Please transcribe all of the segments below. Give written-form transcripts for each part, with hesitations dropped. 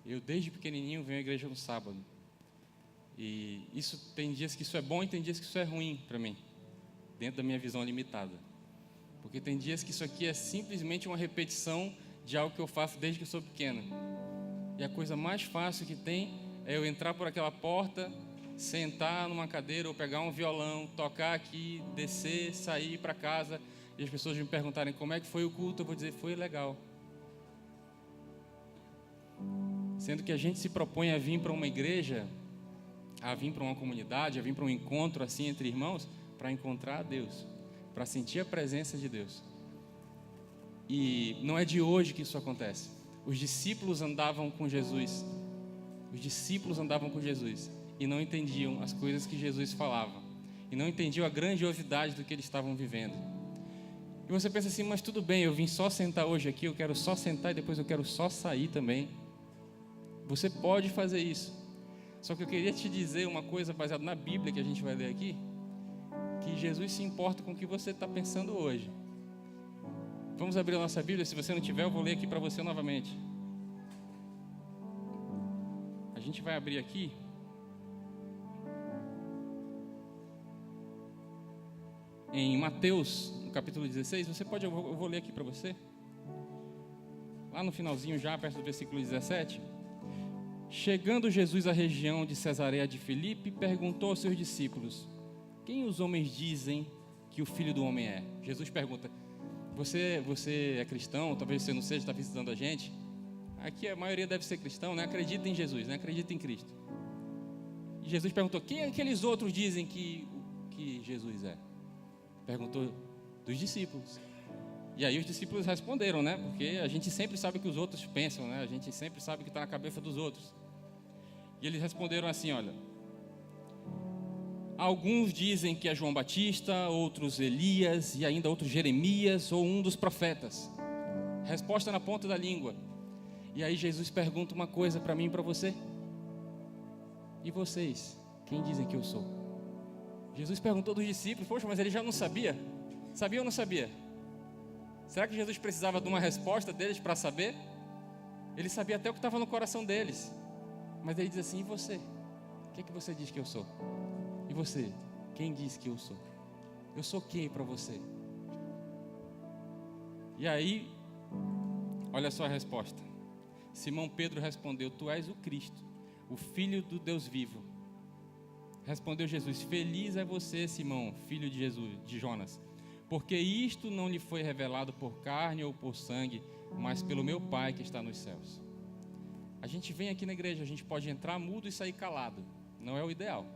Eu, desde pequenininho, venho à igreja no sábado. E isso, tem dias que isso é bom e tem dias que isso é ruim para mim, dentro da minha visão limitada. Porque tem dias que isso aqui é simplesmente uma repetição de algo que eu faço desde que eu sou pequeno. E a coisa mais fácil que tem é eu entrar por aquela porta, sentar numa cadeira ou pegar um violão, tocar aqui, descer, sair para casa, e as pessoas me perguntarem como é que foi o culto, eu vou dizer, foi legal. Sendo que a gente se propõe a vir para uma igreja, a vir para uma comunidade, a vir para um encontro assim entre irmãos, para encontrar a Deus, para sentir a presença de Deus. E não é de hoje que isso acontece. Os discípulos andavam com Jesus. Os discípulos andavam com Jesus e não entendiam as coisas que Jesus falava. E não entendiam a grandiosidade do que eles estavam vivendo. E você pensa assim, mas tudo bem, eu vim só sentar hoje aqui, eu quero só sentar e depois eu quero só sair também. Você pode fazer isso. Só que eu queria te dizer uma coisa baseada na Bíblia que a gente vai ler aqui, que Jesus se importa com o que você está pensando hoje. Vamos abrir a nossa Bíblia, se você não tiver, eu vou ler aqui para você novamente. A gente vai abrir aqui em Mateus, no capítulo 16, você pode, eu vou ler aqui para você. Lá no finalzinho já, perto do versículo 17. Chegando Jesus à região de Cesareia de Filipe, perguntou aos seus discípulos: quem os homens dizem que o Filho do Homem é? Jesus pergunta: você é cristão? Talvez você não seja, está visitando a gente. Aqui a maioria deve ser cristão, né? Acredita em Jesus, né? Acredita em Cristo. E Jesus perguntou: quem aqueles outros dizem que Jesus é? Perguntou dos discípulos. E aí os discípulos responderam, né? Porque a gente sempre sabe o que os outros pensam, né? A gente sempre sabe o que está na cabeça dos outros. E eles responderam assim, olha: alguns dizem que é João Batista, outros Elias e ainda outros Jeremias ou um dos profetas. Resposta na ponta da língua. E aí Jesus pergunta uma coisa para mim e para você: e vocês, quem dizem que eu sou? Jesus perguntou dos discípulos. Poxa, mas ele já não sabia? Sabia ou não sabia? Será que Jesus precisava de uma resposta deles para saber? Ele sabia até o que estava no coração deles. Mas ele diz assim: e você? O que você diz que eu sou? E você? Quem diz que eu sou? Eu sou quem para você? E aí, olha só a resposta. Simão Pedro respondeu: tu és o Cristo, o Filho do Deus vivo. Respondeu Jesus: feliz é você, Simão, filho de Jonas, porque isto não lhe foi revelado por carne ou por sangue, mas pelo meu Pai que está nos céus. A gente vem aqui na igreja, a gente pode entrar mudo e sair calado, não é o ideal.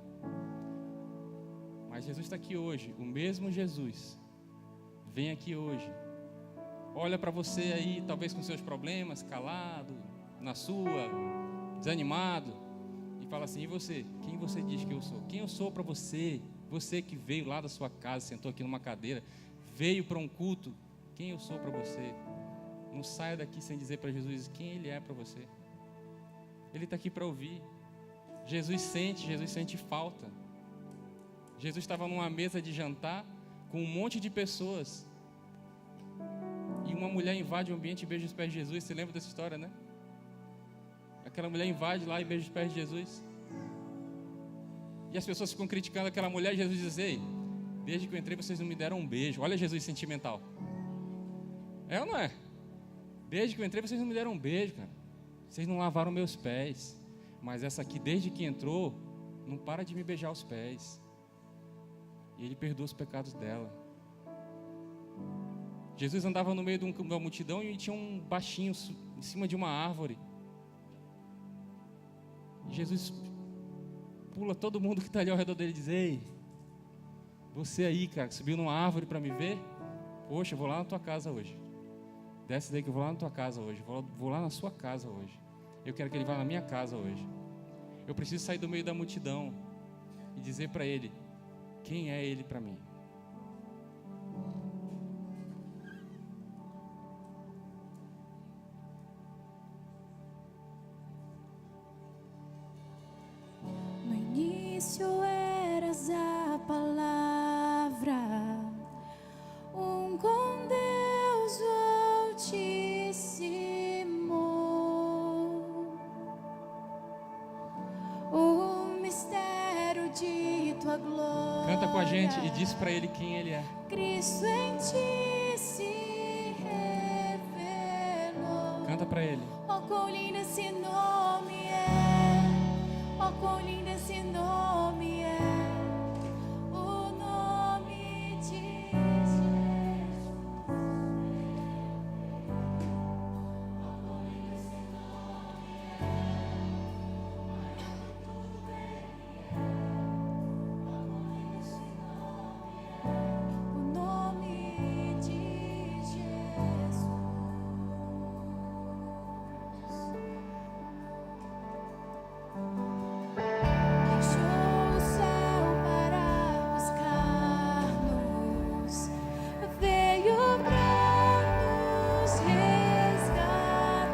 Mas Jesus está aqui hoje, o mesmo Jesus, vem aqui hoje, olha para você aí, talvez com seus problemas, calado, na sua, desanimado, e fala assim: e você? Quem você diz que eu sou? Quem eu sou para você? Você que veio lá da sua casa, sentou aqui numa cadeira, veio para um culto, quem eu sou para você? Não saia daqui sem dizer para Jesus quem Ele é para você. Ele está aqui para ouvir. Jesus sente falta. Jesus estava numa mesa de jantar com um monte de pessoas, e uma mulher invade o ambiente e beija os pés de Jesus. Você lembra dessa história, né? Aquela mulher invade lá e beija os pés de Jesus. E as pessoas ficam criticando aquela mulher, e Jesus diz: ei, desde que eu entrei vocês não me deram um beijo. Olha Jesus sentimental. É ou não é? Desde que eu entrei vocês não me deram um beijo, cara. Vocês não lavaram meus pés. Mas essa aqui, desde que entrou, não para de me beijar os pés. E Ele perdoa os pecados dela. Jesus andava no meio de uma multidão e tinha um baixinho em cima de uma árvore. E Jesus pula todo mundo que está ali ao redor dele e diz: ei, você aí, cara, que subiu numa árvore para me ver, poxa, eu vou lá na tua casa hoje. Desce daí que eu vou lá na tua casa hoje. Vou lá na sua casa hoje. Eu quero que ele vá na minha casa hoje. Eu preciso sair do meio da multidão e dizer para ele quem é ele para mim. No início eras a palavra, com Deus o Altíssimo. Canta com a gente e diz para Ele quem Ele é. Cristo em ti se revelou. Canta para Ele. Oh, quão lindo esse nome é. Oh, quão lindo esse nome é. O nome de Jesus. O nome de Jesus. Deixou o céu para buscar-nos, veio para nos resgatar.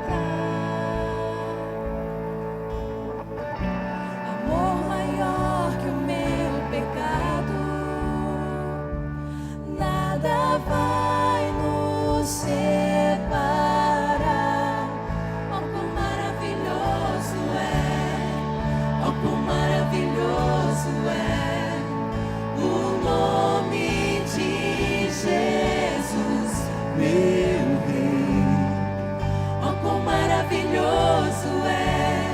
Amor maior que o meu pecado, nada vai nos separar. Oh, quão maravilhoso é, oh, quão maravilhoso é o nome de Jesus, meu Rei. Oh, quão maravilhoso é,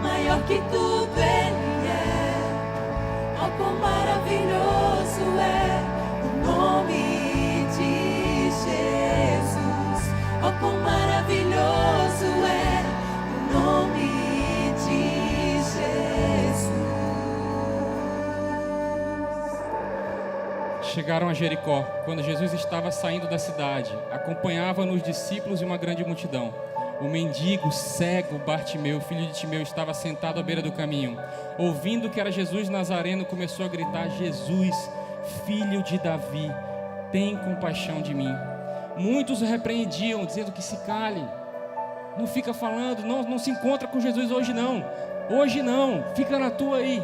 maior que tudo Ele é. Oh, quão maravilhoso é o nome de Jesus. Oh, quão maravilhoso é o nome de Jesus. Chegaram a Jericó. Quando Jesus estava saindo da cidade, acompanhava-nos os discípulos e uma grande multidão. O mendigo cego Bartimeu, filho de Timeu, estava sentado à beira do caminho. Ouvindo que era Jesus Nazareno, começou a gritar: Jesus, filho de Davi, tem compaixão de mim. Muitos o repreendiam, dizendo que se cale, não fica falando, não se encontra com Jesus hoje não, fica na tua aí.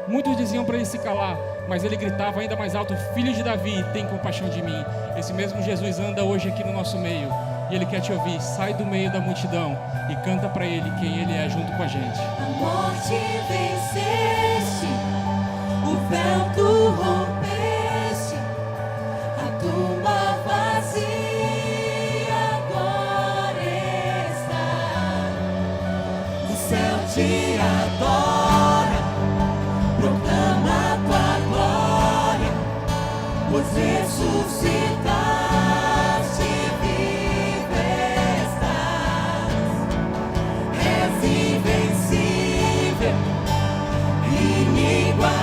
Muitos diziam para ele se calar, mas ele gritava ainda mais alto: Filho de Davi, tem compaixão de mim. Esse mesmo Jesus anda hoje aqui no nosso meio, e Ele quer te ouvir. Sai do meio da multidão e canta para Ele quem Ele é junto com a gente. A morte venceste, o véu tu rompeste, a tumba vazia agora está. O céu te adora, proclama a tua glória, pois ressuscitaste, vivo estás. És invencível,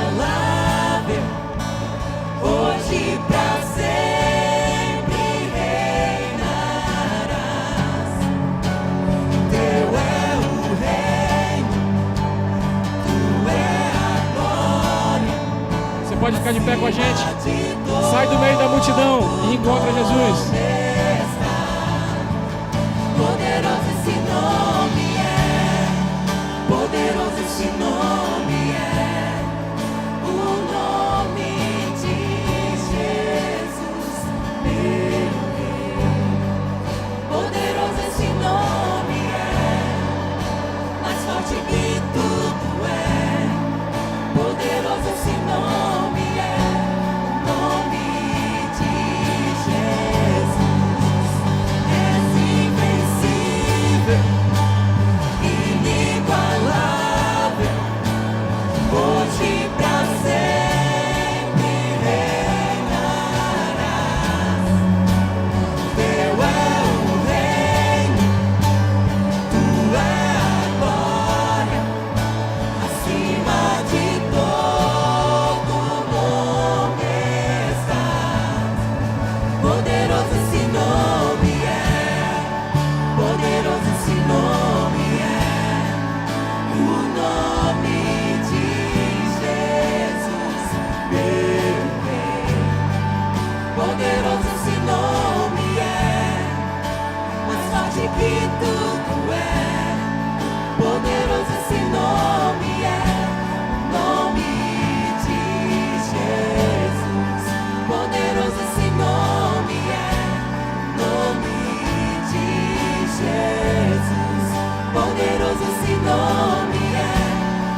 inigualável, hoje pra sempre reinarás. Teu é o reino, tu é a glória. Você pode ficar de pé com a gente. Sai do meio da multidão e encontra Jesus. Poderoso esse nome é, poderoso esse nome é, o nome de Jesus, meu Rei. Poderoso esse nome é, mais forte que tudo é. Poderoso esse nome é, o nome de Jesus. És invencível, inigualável, hoje pra sempre reinarás. Teu é o reino, tu é a glória, acima de todo nome estás. Poderoso esse nome é, poderoso esse nome é, o nome de Jesus, meu Rei. Poderoso esse nome é, mais forte que tudo é. Poderoso esse nome é, o nome de Jesus. Poderoso esse nome é, nome de Jesus. Poderoso esse nome é,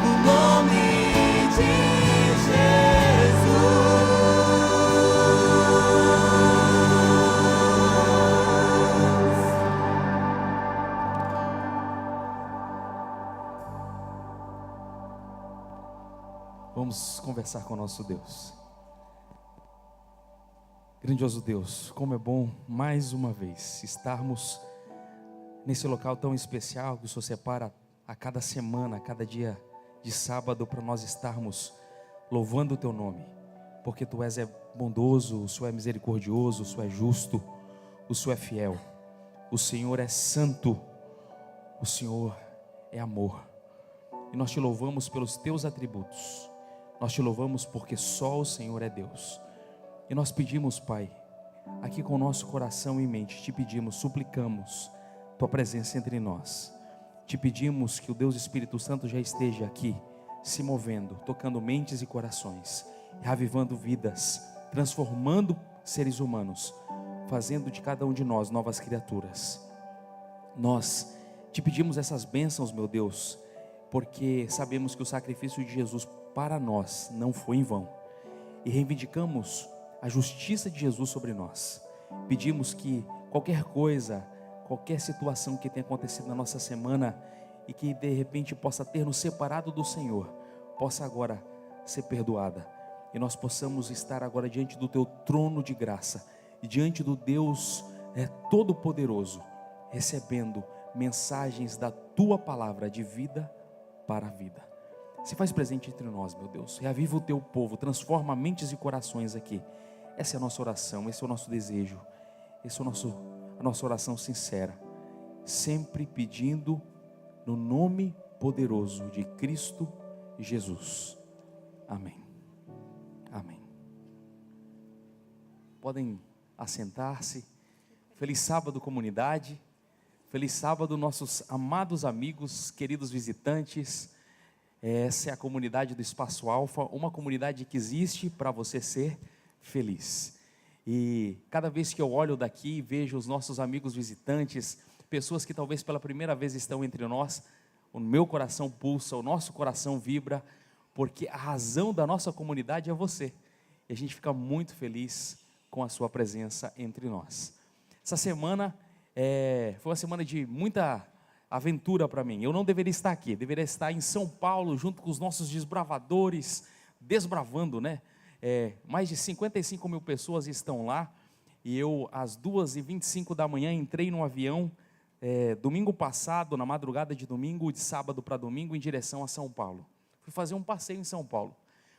o nome de Jesus. Vamos conversar com o nosso Deus. Grandioso Deus, como é bom mais uma vez estarmos nesse local tão especial que o Senhor separa a cada semana, a cada dia de sábado, para nós estarmos louvando o Teu nome, porque Tu és bondoso, o Senhor é misericordioso, o Senhor é justo, o Senhor é fiel, o Senhor é santo, o Senhor é amor, e nós Te louvamos pelos Teus atributos, nós Te louvamos porque só o Senhor é Deus. E nós pedimos, Pai, aqui com o nosso coração em mente, Te pedimos, suplicamos Tua presença entre nós. Te pedimos que o Deus Espírito Santo já esteja aqui, se movendo, tocando mentes e corações, reavivando vidas, transformando seres humanos, fazendo de cada um de nós novas criaturas. Nós Te pedimos essas bênçãos, meu Deus, porque sabemos que o sacrifício de Jesus para nós não foi em vão, e reivindicamos a justiça de Jesus sobre nós. Pedimos que qualquer coisa, qualquer situação que tenha acontecido na nossa semana e que de repente possa ter nos separado do Senhor, possa agora ser perdoada, e nós possamos estar agora diante do Teu trono de graça e diante do Deus Todo-Poderoso, recebendo mensagens da Tua palavra de vida para a vida. Se faz presente entre nós, meu Deus, reaviva o Teu povo, transforma mentes e corações aqui. Essa é a nossa oração, esse é o nosso desejo, esse é a nossa oração sincera, sempre pedindo no nome poderoso de Cristo Jesus. Amém. Amém. Podem assentar-se. Feliz sábado, comunidade. Feliz sábado, nossos amados amigos, queridos visitantes. Essa é a comunidade do Espaço Alfa, uma comunidade que existe para você ser feliz. E cada vez que eu olho daqui e vejo os nossos amigos visitantes, pessoas que talvez pela primeira vez estão entre nós, o meu coração pulsa, o nosso coração vibra, porque a razão da nossa comunidade é você, e a gente fica muito feliz com a sua presença entre nós. Essa semana foi uma semana de muita aventura para mim. Eu não deveria estar aqui, deveria estar em São Paulo junto com os nossos desbravadores, desbravando, né? Mais de 55 mil pessoas estão lá, e eu às 2h25 da manhã entrei num avião, domingo passado, na madrugada de domingo, de sábado para domingo, em direção a São Paulo. Fui fazer um passeio em São Paulo,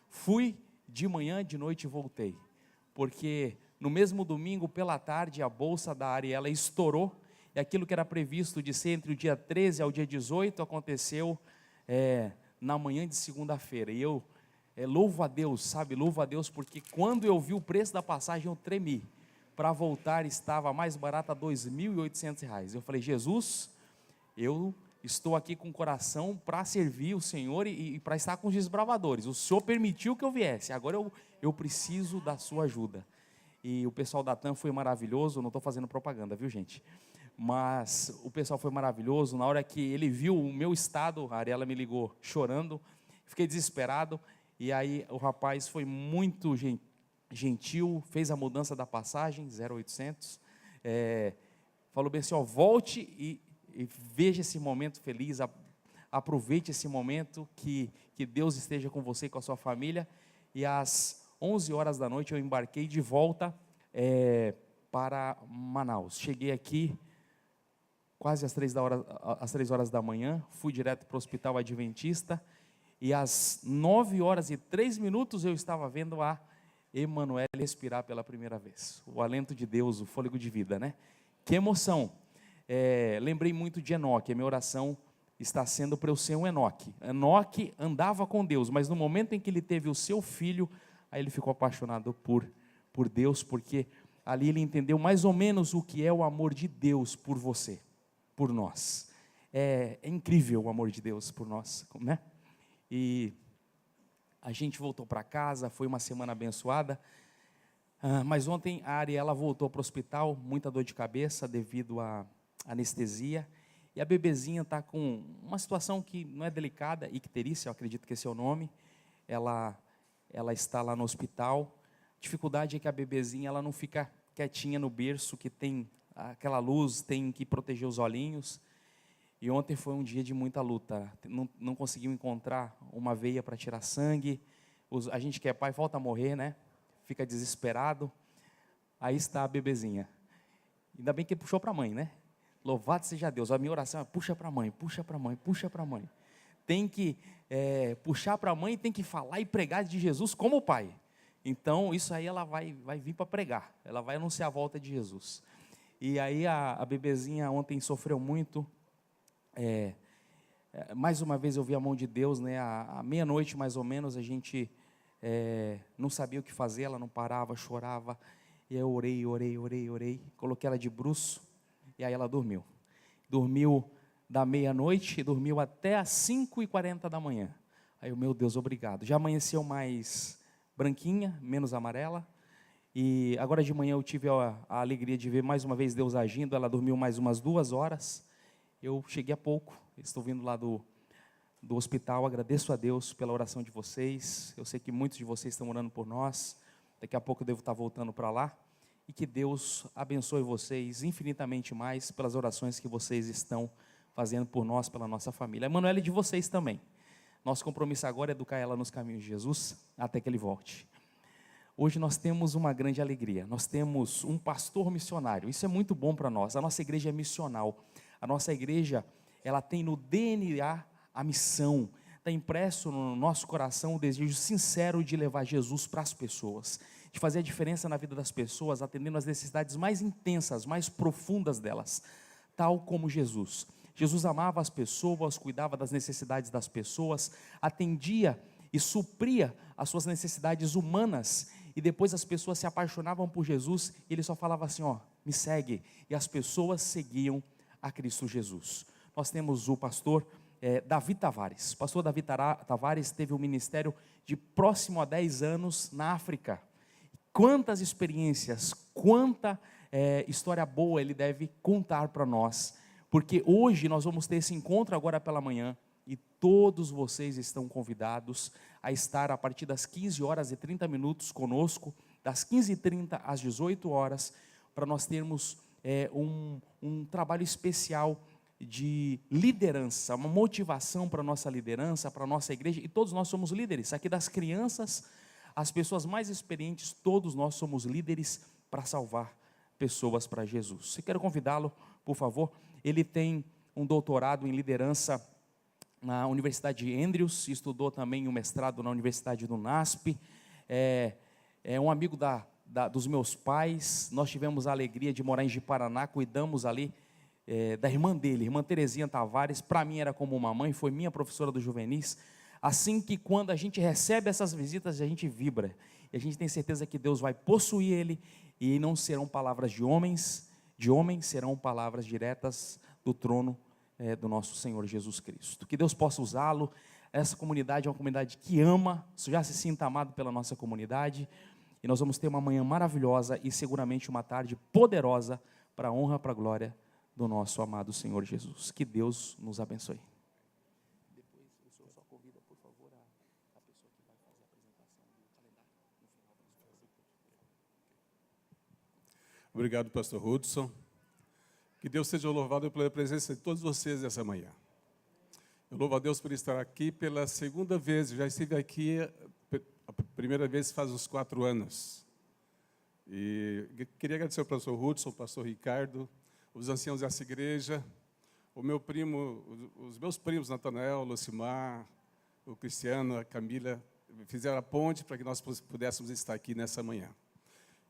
fui de manhã, de noite e voltei, porque no mesmo domingo, pela tarde, a bolsa da Ariela estourou, e aquilo que era previsto de ser entre o dia 13 ao dia 18, aconteceu na manhã de segunda-feira, e eu louvo a Deus, sabe, louvo a Deus, porque quando eu vi o preço da passagem, eu tremi. Para voltar estava mais barata, R$ 2.800. Eu falei, Jesus, eu estou aqui com o coração para servir o Senhor e para estar com os desbravadores. O Senhor permitiu que eu viesse, agora eu preciso da sua ajuda. E o pessoal da TAM foi maravilhoso, não estou fazendo propaganda, viu, gente? Mas o pessoal foi maravilhoso. Na hora que ele viu o meu estado, a Ariela me ligou chorando, fiquei desesperado. E aí o rapaz foi muito gentil, fez a mudança da passagem, 0,800, falou bem assim, volte e veja esse momento feliz, aproveite esse momento, que Deus esteja com você e com a sua família. E às 11 horas da noite eu embarquei de volta para Manaus. Cheguei aqui quase às 3 horas da manhã, fui direto para o Hospital Adventista, e às 9h03 eu estava vendo a Emanuele respirar pela primeira vez. O alento de Deus, o fôlego de vida, né? Que emoção. Lembrei muito de Enoque. A minha oração está sendo para eu ser um Enoque. Enoque andava com Deus, mas no momento em que ele teve o seu filho, aí ele ficou apaixonado por Deus, porque ali ele entendeu mais ou menos o que é o amor de Deus por você, por nós. É incrível o amor de Deus por nós, né? E a gente voltou para casa, foi uma semana abençoada, mas ontem a Ariela voltou para o hospital, muita dor de cabeça devido à anestesia, e a bebezinha está com uma situação que não é delicada, icterícia, eu acredito que esse é o nome. Ela está lá no hospital. A dificuldade é que a bebezinha ela não fica quietinha no berço, que tem aquela luz, tem que proteger os olhinhos. E ontem foi um dia de muita luta, não conseguiu encontrar uma veia para tirar sangue, A gente que é pai volta a morrer, né? Fica desesperado. Aí está a bebezinha. Ainda bem que ele puxou para a mãe, né? Louvado seja Deus. A minha oração é puxa para a mãe, puxa para a mãe, puxa para a mãe. Tem que puxar para a mãe e tem que falar e pregar de Jesus como pai. Então, isso aí ela vai vir para pregar. Ela vai anunciar a volta de Jesus. E aí a bebezinha ontem sofreu muito. Mais uma vez eu vi a mão de Deus, né? À meia-noite mais ou menos a gente não sabia o que fazer. Ela não parava, chorava. E eu orei. Coloquei ela de bruço e aí ela dormiu. Dormiu da meia-noite e dormiu até às 5h40 da manhã. Aí eu, meu Deus, obrigado. Já amanheceu mais branquinha, menos amarela. E agora de manhã eu tive a alegria de ver mais uma vez Deus agindo. Ela dormiu mais umas 2 horas. Eu cheguei há pouco, estou vindo lá do hospital. Agradeço a Deus pela oração de vocês. Eu sei que muitos de vocês estão orando por nós. Daqui a pouco eu devo estar voltando para lá. E que Deus abençoe vocês infinitamente mais pelas orações que vocês estão fazendo por nós, pela nossa família. A Emanuele é de vocês também. Nosso compromisso agora é educar ela nos caminhos de Jesus, até que Ele volte. Hoje nós temos uma grande alegria. Nós temos um pastor missionário. Isso é muito bom para nós. A nossa igreja é missional. A nossa igreja, ela tem no DNA a missão. Está impresso no nosso coração o desejo sincero de levar Jesus para as pessoas, de fazer a diferença na vida das pessoas, atendendo às necessidades mais intensas, mais profundas delas, tal como Jesus. Jesus amava as pessoas, cuidava das necessidades das pessoas, atendia e supria as suas necessidades humanas, e depois as pessoas se apaixonavam por Jesus, e Ele só falava assim, me segue, e as pessoas seguiam a Cristo Jesus. Nós temos o pastor Davi Tavares. O pastor Davi Tavares teve um ministério de próximo a 10 anos na África. Quantas experiências, quanta história boa ele deve contar para nós, porque hoje nós vamos ter esse encontro agora pela manhã, e todos vocês estão convidados a estar a partir das 15h30 conosco, das 15h30 às 18h, para nós termos um trabalho especial de liderança, uma motivação para a nossa liderança, para a nossa igreja, e todos nós somos líderes, aqui das crianças, as pessoas mais experientes, todos nós somos líderes para salvar pessoas para Jesus. Eu quero convidá-lo, por favor. Ele tem um doutorado em liderança na Universidade de Andrews, estudou também um mestrado na Universidade do NASP, é um amigo dos meus pais. Nós tivemos a alegria de morar em Ji-Paraná, cuidamos ali da irmã dele, irmã Terezinha Tavares. Para mim era como uma mãe, foi minha professora do juvenis. Assim que quando a gente recebe essas visitas, a gente vibra, e a gente tem certeza que Deus vai possuir ele, e não serão palavras de homens, serão palavras diretas do trono do nosso Senhor Jesus Cristo. Que Deus possa usá-lo. Essa comunidade é uma comunidade que ama, já se sinta amado pela nossa comunidade, e nós vamos ter uma manhã maravilhosa e seguramente uma tarde poderosa para a honra, para a glória do nosso amado Senhor Jesus. Que Deus nos abençoe. Depois o senhor só convida, por favor, a pessoa que vai fazer a apresentação do calendário no final. Obrigado, pastor Hudson. Que Deus seja louvado pela presença de todos vocês essa manhã. Eu louvo a Deus por estar aqui pela segunda vez. Eu já estive aqui a primeira vez faz uns 4 anos. E queria agradecer ao pastor Hudson, ao pastor Ricardo, os anciãos dessa igreja, o meu primo, os meus primos, Natanael, Lucimar, o Cristiano, a Camila, fizeram a ponte para que nós pudéssemos estar aqui nessa manhã.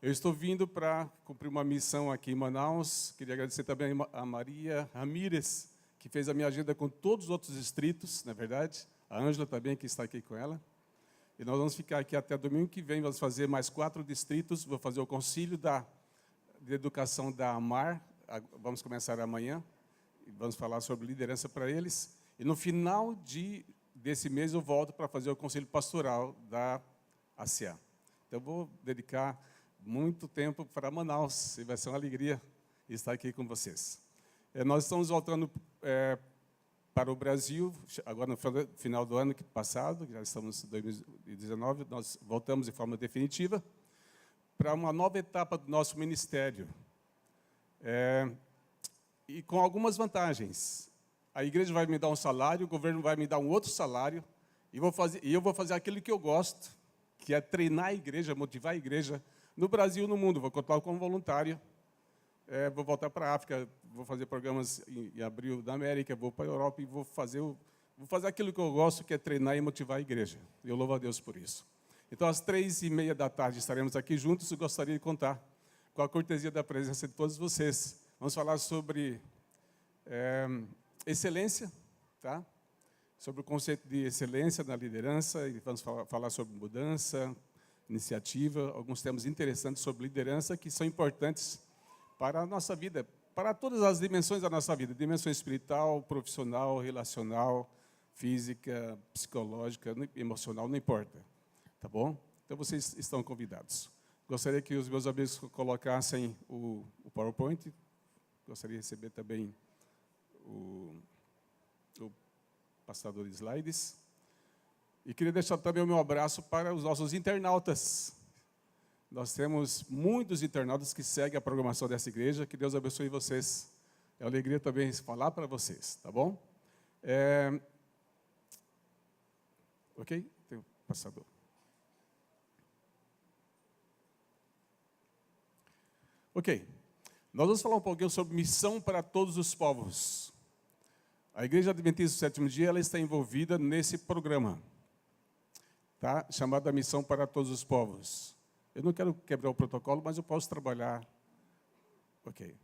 Eu estou vindo para cumprir uma missão aqui em Manaus. Queria agradecer também a Maria Ramírez, que fez a minha agenda com todos os outros distritos, na verdade. A Ângela também, que está aqui com ela. E nós vamos ficar aqui até domingo que vem, vamos fazer mais 4 distritos. Vou fazer o concílio de educação da AMAR, vamos começar amanhã, e vamos falar sobre liderança para eles. E no final desse mês eu volto para fazer o conselho pastoral da ACA. Então eu vou dedicar muito tempo para Manaus, e vai ser uma alegria estar aqui com vocês. Nós estamos voltando para o Brasil, agora no final do ano passado, já estamos em 2019, nós voltamos de forma definitiva para uma nova etapa do nosso ministério. E com algumas vantagens. A igreja vai me dar um salário, o governo vai me dar um outro salário, e eu vou fazer aquilo que eu gosto, que é treinar a igreja, motivar a igreja no Brasil e no mundo. Vou contar como voluntário. Vou voltar para a África, vou fazer programas em abril da América, vou para a Europa e vou fazer aquilo que eu gosto, que é treinar e motivar a igreja. Eu louvo a Deus por isso. Então, às 3h30 da tarde estaremos aqui juntos e gostaria de contar com a cortesia da presença de todos vocês. Vamos falar sobre excelência, tá? Sobre o conceito de excelência na liderança, e vamos falar sobre mudança, iniciativa, alguns temas interessantes sobre liderança que são importantes para a nossa vida, para todas as dimensões da nossa vida, dimensão espiritual, profissional, relacional, física, psicológica, emocional, não importa, tá bom? Então, vocês estão convidados. Gostaria que os meus amigos colocassem o PowerPoint, gostaria de receber também o passador de slides. E queria deixar também o meu abraço para os nossos internautas. Nós temos muitos internautas que seguem a programação dessa igreja. Que Deus abençoe vocês. É uma alegria também falar para vocês, tá bom? Ok? Tem o passador. Ok. Nós vamos falar um pouquinho sobre missão para todos os povos. A Igreja Adventista do Sétimo Dia ela está envolvida nesse programa, tá? Chamado a Missão para Todos os Povos. Eu não quero quebrar o protocolo, mas eu posso trabalhar. Ok.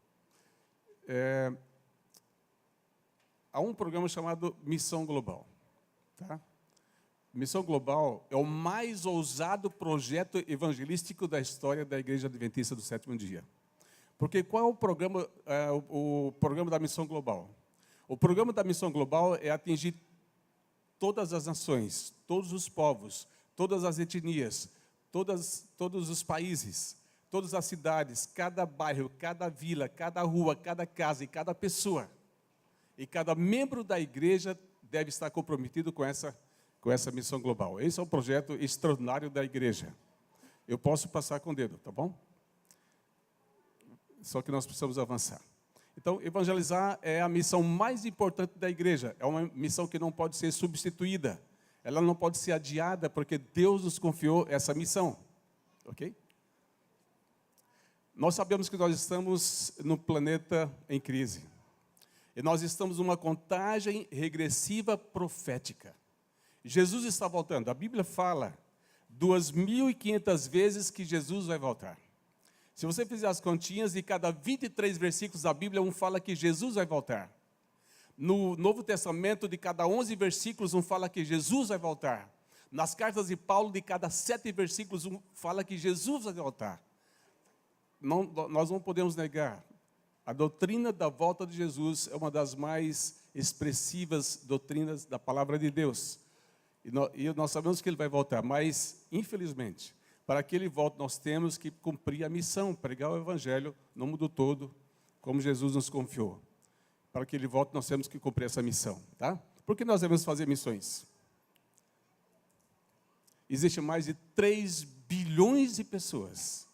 Há um programa chamado Missão Global. Tá? Missão Global é o mais ousado projeto evangelístico da história da Igreja Adventista do Sétimo Dia. Porque qual é o programa da Missão Global? O programa da Missão Global é atingir todas as nações, todos os povos, todas as etnias, todos os países, todas as cidades, cada bairro, cada vila, cada rua, cada casa e cada pessoa. E cada membro da igreja deve estar comprometido com essa missão global. Esse é um projeto extraordinário da igreja. Eu posso passar com o dedo, tá bom? Só que nós precisamos avançar. Então, evangelizar é a missão mais importante da igreja. É uma missão que não pode ser substituída. Ela não pode ser adiada, porque Deus nos confiou essa missão. Ok? Nós sabemos que nós estamos no planeta em crise. E nós estamos numa contagem regressiva profética. Jesus está voltando. A Bíblia fala 2.500 vezes que Jesus vai voltar. Se você fizer as continhas, de cada 23 versículos da Bíblia, um fala que Jesus vai voltar. No Novo Testamento, de cada 11 versículos, um fala que Jesus vai voltar. Nas cartas de Paulo, de cada 7 versículos, um fala que Jesus vai voltar. Nós não podemos negar. A doutrina da volta de Jesus é uma das mais expressivas doutrinas da palavra de Deus. E nós sabemos que Ele vai voltar, mas, infelizmente, para que Ele volte, nós temos que cumprir a missão, pregar o Evangelho no mundo todo, como Jesus nos confiou. Para que Ele volte, nós temos que cumprir essa missão, tá? Por que nós devemos fazer missões? Existem mais de 3 bilhões de pessoas,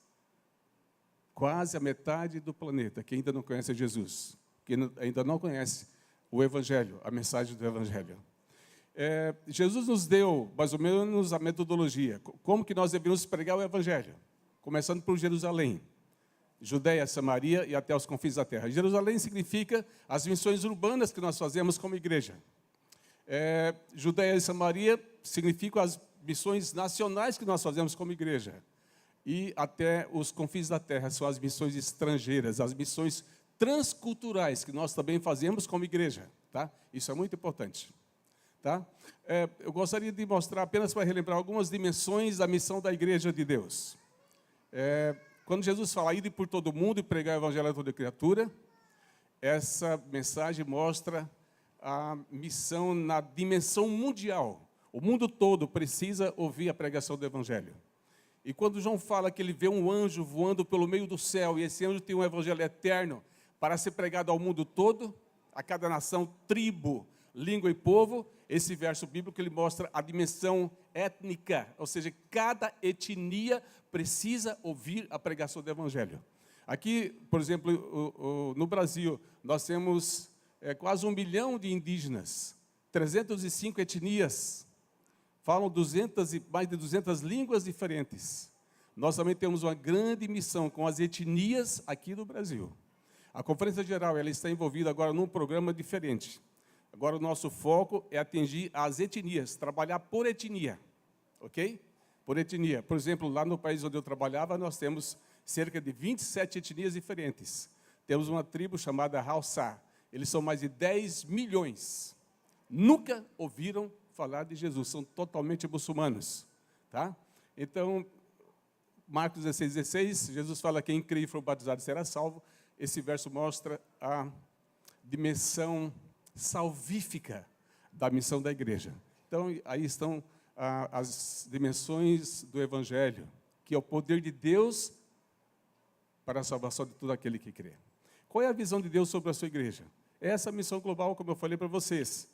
quase a metade do planeta, que ainda não conhece Jesus, que ainda não conhece o Evangelho, a mensagem do Evangelho. Jesus nos deu, mais ou menos, a metodologia, como que nós deveríamos pregar o Evangelho, começando por Jerusalém, Judeia, Samaria e até os confins da terra. Jerusalém significa as missões urbanas que nós fazemos como igreja. Judeia e Samaria significam as missões nacionais que nós fazemos como igreja. E até os confins da terra são as missões estrangeiras, as missões transculturais que nós também fazemos como igreja. Tá? Isso é muito importante. Tá? Eu gostaria de mostrar, apenas para relembrar, algumas dimensões da missão da igreja de Deus. Quando Jesus fala, ide por todo mundo e pregar o evangelho a toda criatura, essa mensagem mostra a missão na dimensão mundial. O mundo todo precisa ouvir a pregação do evangelho. E quando João fala que ele vê um anjo voando pelo meio do céu, e esse anjo tem um evangelho eterno para ser pregado ao mundo todo, a cada nação, tribo, língua e povo, esse verso bíblico ele mostra a dimensão étnica, ou seja, cada etnia precisa ouvir a pregação do evangelho. Aqui, por exemplo, no Brasil, nós temos quase 1 milhão de indígenas, 305 etnias, falam mais de 200 línguas diferentes. Nós também temos uma grande missão com as etnias aqui do Brasil. A Conferência Geral ela está envolvida agora num programa diferente. Agora o nosso foco é atingir as etnias, trabalhar por etnia, ok? Por etnia. Por exemplo, lá no país onde eu trabalhava, nós temos cerca de 27 etnias diferentes. Temos uma tribo chamada Hausa. Eles são mais de 10 milhões. Nunca ouviram falar de Jesus, são totalmente muçulmanos. Tá? Então, Marcos 16,16, Jesus fala que quem crê e for batizado será salvo. Esse verso mostra a dimensão salvífica da missão da igreja. Então, aí estão as dimensões do Evangelho, que é o poder de Deus para a salvação de todo aquele que crê. Qual é a visão de Deus sobre a sua igreja? Essa missão global, como eu falei para vocês.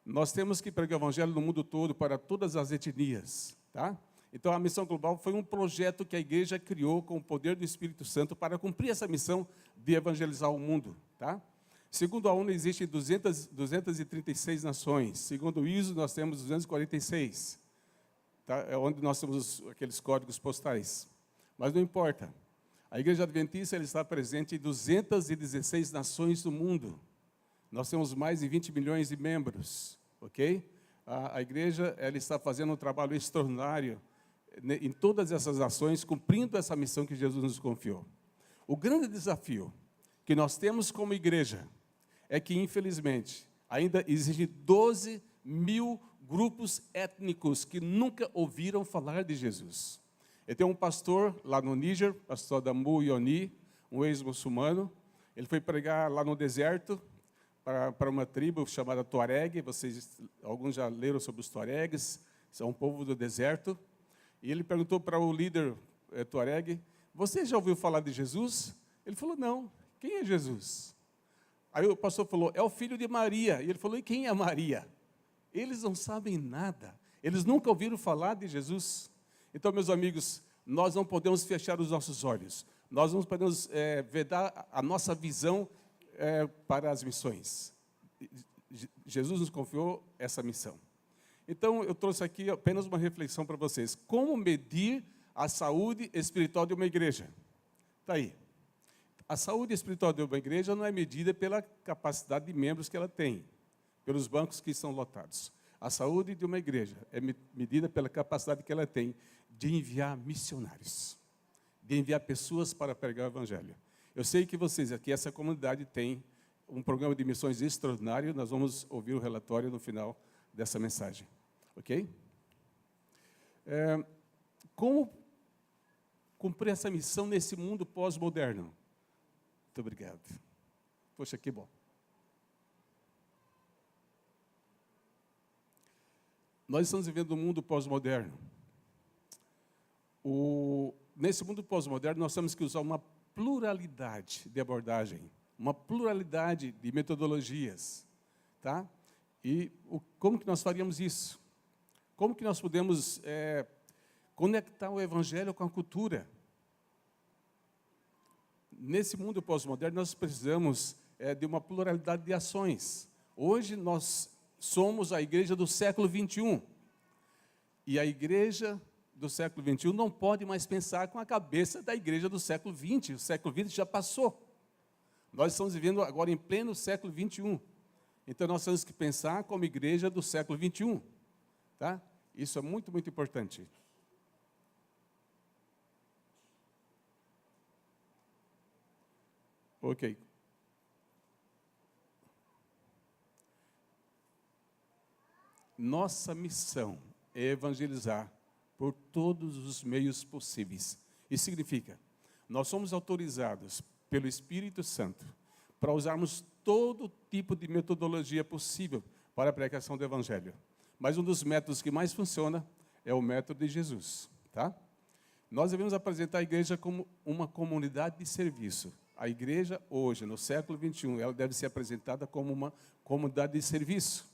Nós temos que pregar o Evangelho no mundo todo, para todas as etnias. Tá? Então, a missão global foi um projeto que a igreja criou com o poder do Espírito Santo para cumprir essa missão de evangelizar o mundo. Tá? Segundo a ONU, existem 236 nações. Segundo o ISO, nós temos 246. Tá? É onde nós temos aqueles códigos postais. Mas não importa. A Igreja Adventista ela está presente em 216 nações do mundo. Nós temos mais de 20 milhões de membros. Ok? A igreja ela está fazendo um trabalho extraordinário em todas essas nações, cumprindo essa missão que Jesus nos confiou. O grande desafio que nós temos como igreja é que, infelizmente, ainda existem 12 mil grupos étnicos que nunca ouviram falar de Jesus. Eu tenho um pastor lá no Níger, pastor Damu Yoni, um ex-muçulmano. Ele foi pregar lá no deserto para uma tribo chamada Tuareg. Alguns já leram sobre os Tuaregs, são um povo do deserto. E ele perguntou para o líder Tuareg, você já ouviu falar de Jesus? Ele falou, não. Quem é Jesus? Aí o pastor falou, é o filho de Maria. E ele falou, e quem é Maria? Eles não sabem nada. Eles nunca ouviram falar de Jesus. Então, meus amigos, nós não podemos fechar os nossos olhos. Nós não podemos vedar a nossa visão para as missões. Jesus nos confiou essa missão. Então, eu trouxe aqui apenas uma reflexão para vocês. Como medir a saúde espiritual de uma igreja? Está aí. A saúde espiritual de uma igreja não é medida pela capacidade de membros que ela tem, pelos bancos que estão lotados. A saúde de uma igreja é medida pela capacidade que ela tem de enviar missionários, de enviar pessoas para pregar o Evangelho. Eu sei que vocês aqui, essa comunidade tem um programa de missões extraordinário, nós vamos ouvir o relatório no final dessa mensagem. Ok? Como cumprir essa missão nesse mundo pós-moderno? Muito obrigado. Poxa, que bom. Nós estamos vivendo um mundo pós-moderno. Nesse mundo pós-moderno, nós temos que usar uma pluralidade de abordagem, uma pluralidade de metodologias. Tá? E como que nós faríamos isso? Como que nós podemos conectar o Evangelho com a cultura? Nesse mundo pós-moderno, nós precisamos de uma pluralidade de ações. Hoje, nós somos a igreja do século 21. E a igreja do século 21 não pode mais pensar com a cabeça da igreja do século 20. O século 20 já passou. Nós estamos vivendo agora em pleno século 21. Então, nós temos que pensar como igreja do século 21. Tá? Isso é muito, muito importante. Ok. Nossa missão é evangelizar por todos os meios possíveis. Isso significa, nós somos autorizados pelo Espírito Santo para usarmos todo tipo de metodologia possível para a pregação do Evangelho. Mas um dos métodos que mais funciona é o método de Jesus. Tá? Nós devemos apresentar a igreja como uma comunidade de serviço. A igreja, hoje, no século 21, ela deve ser apresentada como uma comunidade de serviço.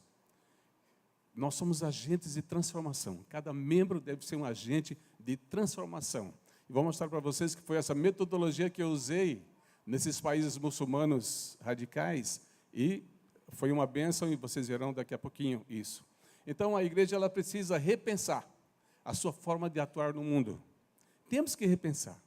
Nós somos agentes de transformação. Cada membro deve ser um agente de transformação. E vou mostrar para vocês que foi essa metodologia que eu usei nesses países muçulmanos radicais e foi uma bênção e vocês verão daqui a pouquinho isso. Então, a igreja ela precisa repensar a sua forma de atuar no mundo. Temos que repensar.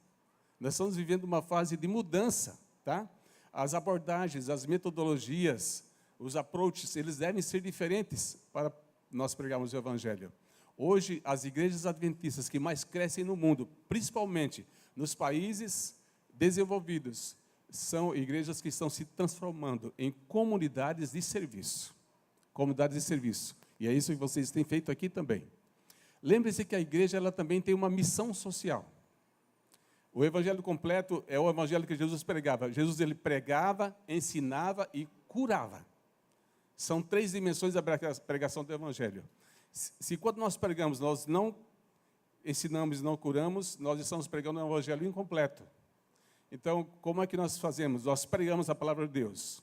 Nós estamos vivendo uma fase de mudança, tá? As abordagens, as metodologias, os approaches, eles devem ser diferentes para nós pregarmos o Evangelho. Hoje, as igrejas adventistas que mais crescem no mundo, principalmente nos países desenvolvidos, são igrejas que estão se transformando em comunidades de serviço. Comunidades de serviço. E é isso que vocês têm feito aqui também. Lembre-se que a igreja ela também tem uma missão social. O evangelho completo é o evangelho que Jesus pregava. Jesus ele pregava, ensinava e curava. São 3 dimensões da pregação do evangelho. Se quando nós pregamos, nós não ensinamos e não curamos, nós estamos pregando um evangelho incompleto. Então, como é que nós fazemos? Nós pregamos a palavra de Deus.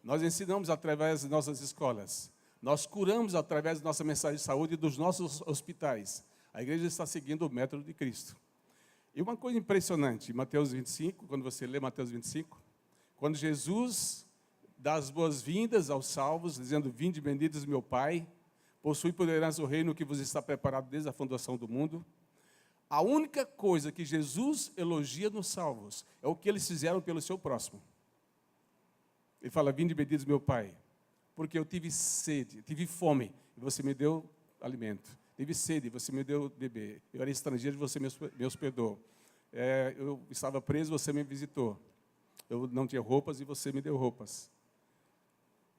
Nós ensinamos através de nossas escolas. Nós curamos através da nossa mensagem de saúde e dos nossos hospitais. A igreja está seguindo o método de Cristo. E uma coisa impressionante, Mateus 25, quando você lê Mateus 25, quando Jesus dá as boas-vindas aos salvos, dizendo, vinde benditos meu Pai, possui poderás o reino que vos está preparado desde a fundação do mundo. A única coisa que Jesus elogia nos salvos é o que eles fizeram pelo seu próximo. Ele fala, vinde benditos meu Pai, porque eu tive sede, tive fome, e você me deu alimento. Tive sede, e você me deu beber. Eu era estrangeiro, e você me hospedou. Eu estava preso, você me visitou. Eu não tinha roupas, e você me deu roupas.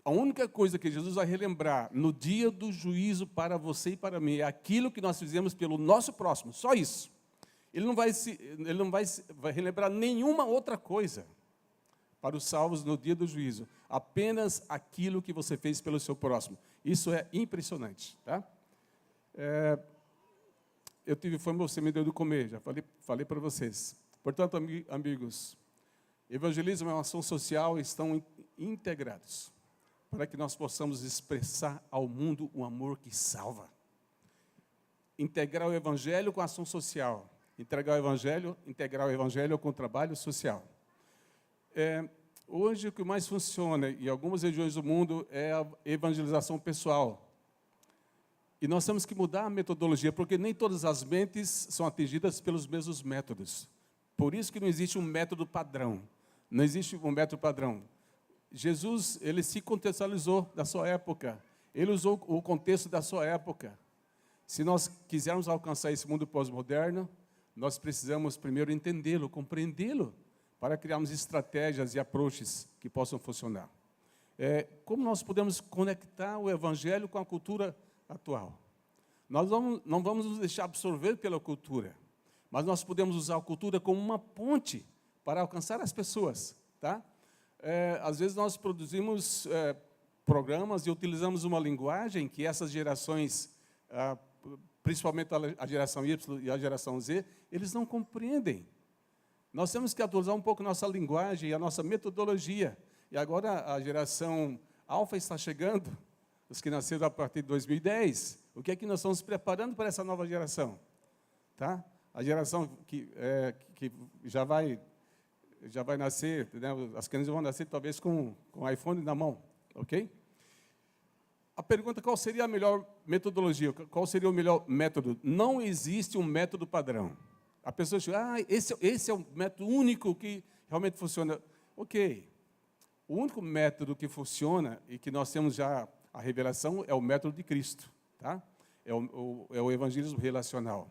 A única coisa que Jesus vai relembrar no dia do juízo para você e para mim é aquilo que nós fizemos pelo nosso próximo, só isso. Ele não vai relembrar nenhuma outra coisa para os salvos no dia do juízo, apenas aquilo que você fez pelo seu próximo. Isso é impressionante, tá? Eu tive fome, você me deu de comer, já falei para vocês. Portanto, amigos, evangelismo é uma ação social e estão integrados para que nós possamos expressar ao mundo um amor que salva. Integrar o evangelho com a ação social. Integrar o evangelho com o trabalho social. Hoje, o que mais funciona em algumas regiões do mundo é a evangelização pessoal. E nós temos que mudar a metodologia, porque nem todas as mentes são atingidas pelos mesmos métodos. Por isso que não existe um método padrão. Não existe um método padrão. Jesus, ele se contextualizou da sua época. Ele usou o contexto da sua época. Se nós quisermos alcançar esse mundo pós-moderno, nós precisamos primeiro entendê-lo, compreendê-lo, para criarmos estratégias e approaches que possam funcionar. Como nós podemos conectar o evangelho com a cultura atual? Nós não vamos nos deixar absorver pela cultura, mas nós podemos usar a cultura como uma ponte para alcançar as pessoas, tá? Às vezes nós produzimos programas e utilizamos uma linguagem que essas gerações, principalmente a geração Y e a geração Z, eles não compreendem. Nós temos que atualizar um pouco nossa linguagem e a nossa metodologia. E agora a geração Alfa está chegando, os que nasceram a partir de 2010. O que é que nós estamos preparando para essa nova geração? Tá? A geração que já vai nascer, né? As crianças vão nascer talvez com o iPhone na mão, ok? A pergunta, qual seria a melhor metodologia? Qual seria o melhor método? Não existe um método padrão. A pessoa diz, esse é o método único que realmente funciona. Ok. O único método que funciona e que nós temos já a revelação é o método de Cristo, tá? É o evangelismo relacional.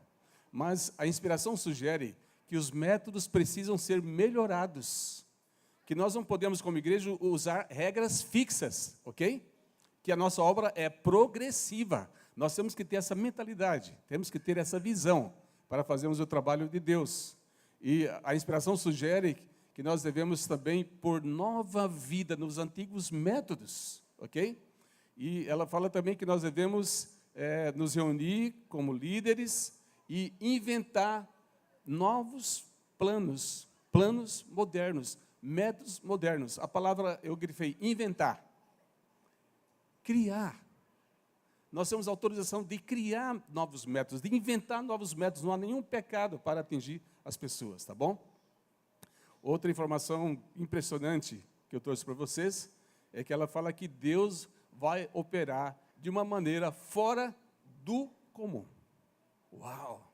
Mas a inspiração sugere que os métodos precisam ser melhorados, que nós não podemos, como igreja, usar regras fixas, ok? Que a nossa obra é progressiva. Nós temos que ter essa mentalidade, temos que ter essa visão para fazermos o trabalho de Deus. E a inspiração sugere que nós devemos também pôr nova vida nos antigos métodos, ok? E ela fala também que nós devemos nos reunir como líderes e inventar novos planos modernos, métodos modernos. A palavra eu grifei, inventar. Criar. Nós temos autorização de criar novos métodos, de inventar novos métodos. Não há nenhum pecado para atingir as pessoas, tá bom? Outra informação impressionante que eu trouxe para vocês é que ela fala que Deus vai operar de uma maneira fora do comum. Uau!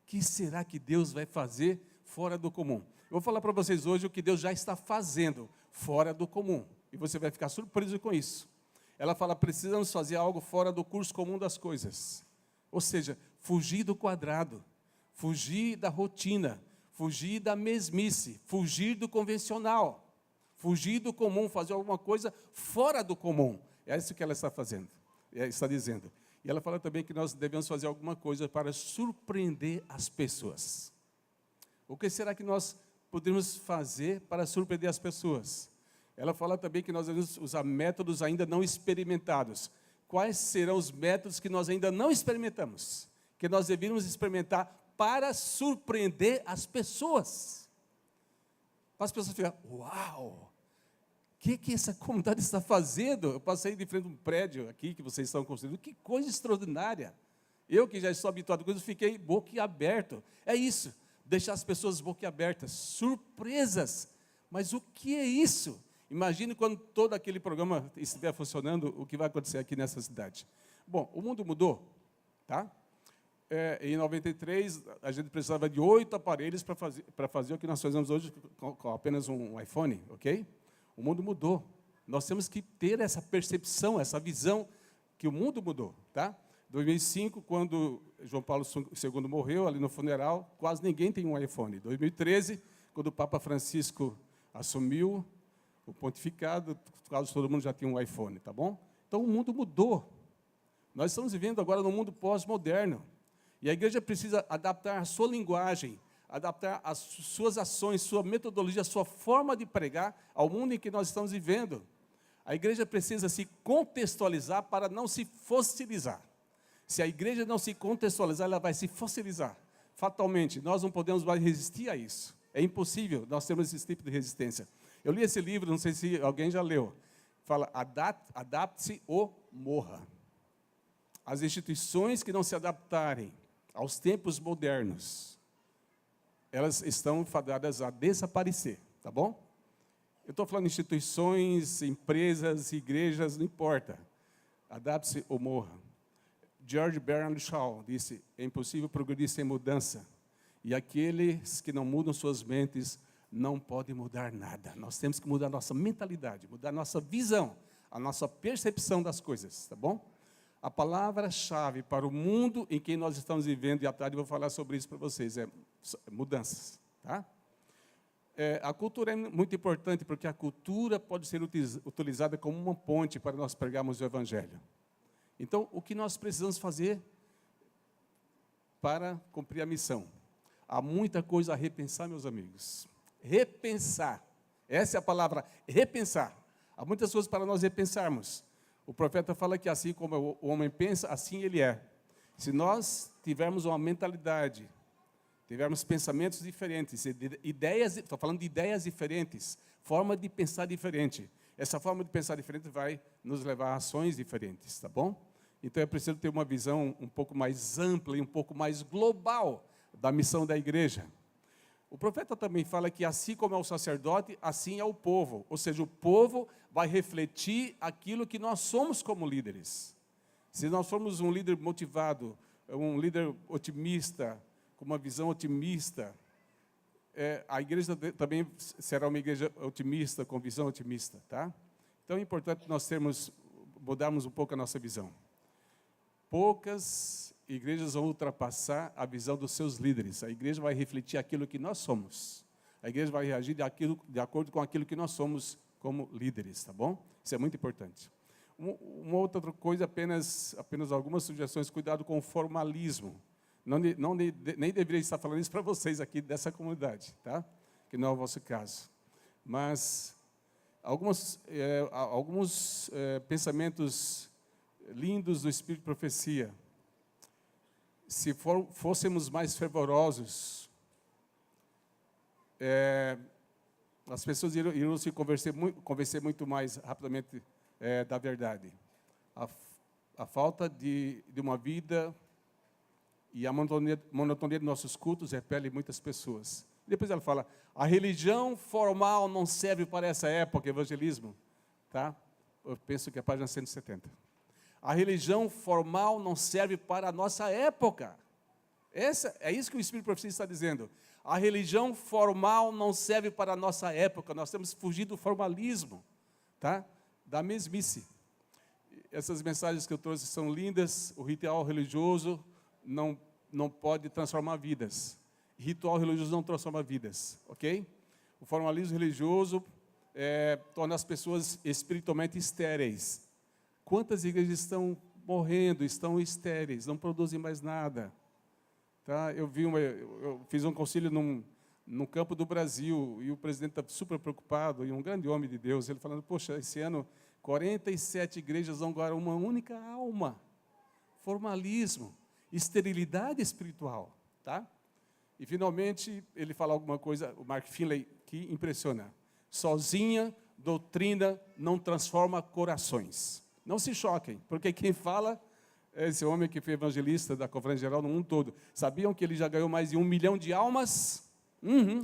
O que será que Deus vai fazer fora do comum? Eu vou falar para vocês hoje o que Deus já está fazendo fora do comum. E você vai ficar surpreso com isso. Ela fala, precisamos fazer algo fora do curso comum das coisas. Ou seja, fugir do quadrado, fugir da rotina, fugir da mesmice, fugir do convencional, fugir do comum, fazer alguma coisa fora do comum. É isso que ela está fazendo, está dizendo. E ela fala também que nós devemos fazer alguma coisa para surpreender as pessoas. O que será que nós podemos fazer para surpreender as pessoas? Ela fala também que nós devemos usar métodos ainda não experimentados. Quais serão os métodos que nós ainda não experimentamos? Que nós deveríamos experimentar para surpreender as pessoas. Para as pessoas ficarem, uau! O que essa comunidade está fazendo? Eu passei de frente a um prédio aqui que vocês estão construindo. Que coisa extraordinária. Eu que já estou habituado a coisas, fiquei boquiaberto. É isso, deixar as pessoas boquiabertas, surpresas. Mas o que é isso? Imagine quando todo aquele programa estiver funcionando, o que vai acontecer aqui nessa cidade. Bom, o mundo mudou, tá? Em 93, a gente precisava de 8 aparelhos para fazer o que nós fazemos hoje com apenas um iPhone, ok? O mundo mudou. Nós temos que ter essa percepção, essa visão que o mundo mudou, tá? 2005, quando João Paulo II morreu, ali no funeral, quase ninguém tem um iPhone. 2013, quando o Papa Francisco assumiu o pontificado, quase todo mundo já tinha um iPhone, tá bom? Então o mundo mudou. Nós estamos vivendo agora no mundo pós-moderno. E a igreja precisa adaptar a sua linguagem, adaptar as suas ações, sua metodologia, a sua forma de pregar ao mundo em que nós estamos vivendo. A igreja precisa se contextualizar para não se fossilizar. Se a igreja não se contextualizar, ela vai se fossilizar. Fatalmente, nós não podemos mais resistir a isso. É impossível nós termos esse tipo de resistência. Eu li esse livro, não sei se alguém já leu. Fala, adapte-se ou morra. As instituições que não se adaptarem aos tempos modernos, elas estão fadadas a desaparecer, tá bom? Eu estou falando de instituições, empresas, igrejas, não importa. Adapte-se ou morra. George Bernard Shaw disse, é impossível progredir sem mudança. E aqueles que não mudam suas mentes não podem mudar nada. Nós temos que mudar a nossa mentalidade, mudar a nossa visão, a nossa percepção das coisas, tá bom? A palavra-chave para o mundo em que nós estamos vivendo, e à tarde eu vou falar sobre isso para vocês, é mudanças, tá? A cultura é muito importante, porque a cultura pode ser utilizada como uma ponte para nós pregarmos o Evangelho. Então, o que nós precisamos fazer para cumprir a missão? Há muita coisa a repensar, meus amigos. Repensar. Essa é a palavra, repensar. Há muitas coisas para nós repensarmos. O profeta fala que assim como o homem pensa, assim ele é. Se nós tivermos uma mentalidade, tivermos pensamentos diferentes, ideias, estou falando de ideias diferentes, forma de pensar diferente. Essa forma de pensar diferente vai nos levar a ações diferentes, tá bom? Então é preciso ter uma visão um pouco mais ampla e um pouco mais global da missão da igreja. O profeta também fala que assim como é o sacerdote, assim é o povo. Ou seja, o povo vai refletir aquilo que nós somos como líderes. Se nós formos um líder motivado, um líder otimista, com uma visão otimista, a igreja também será uma igreja otimista, com visão otimista, tá? Então é importante nós mudarmos um pouco a nossa visão. Poucas igrejas vão ultrapassar a visão dos seus líderes. A igreja vai refletir aquilo que nós somos. A igreja vai reagir de acordo com aquilo que nós somos como líderes, tá bom? Isso é muito importante. Uma outra coisa, apenas algumas sugestões, cuidado com o formalismo. Nem deveria estar falando isso para vocês aqui dessa comunidade, tá? Que não é o vosso caso. Mas alguns pensamentos lindos do Espírito de Profecia. Se fôssemos mais fervorosos, as pessoas iriam se convencer muito mais rapidamente da verdade. A falta de uma vida e a monotonia de nossos cultos repele muitas pessoas. Depois ela fala, a religião formal não serve para essa época, evangelismo. Tá? Eu penso que é a página 170. A religião formal não serve para a nossa época. É isso que o Espírito de Profecia está dizendo. A religião formal não serve para a nossa época. Nós temos que fugir do formalismo, tá? Da mesmice. Essas mensagens que eu trouxe são lindas. O ritual religioso não pode transformar vidas. Ritual religioso não transforma vidas, ok? O formalismo religioso torna as pessoas espiritualmente estéreis. Quantas igrejas estão morrendo, estão estéreis, não produzem mais nada? Tá? Eu fiz um concílio num campo do Brasil, e o presidente estava super preocupado, e um grande homem de Deus, ele falando, poxa, esse ano 47 igrejas vão ganhar uma única alma. Formalismo, esterilidade espiritual. Tá? E, finalmente, ele fala alguma coisa, o Mark Finley, que impressiona. Sozinha, doutrina não transforma corações. Não se choquem, porque quem fala é esse homem que foi evangelista da Conferência Geral no mundo todo. Sabiam que ele já ganhou mais de 1 milhão de almas?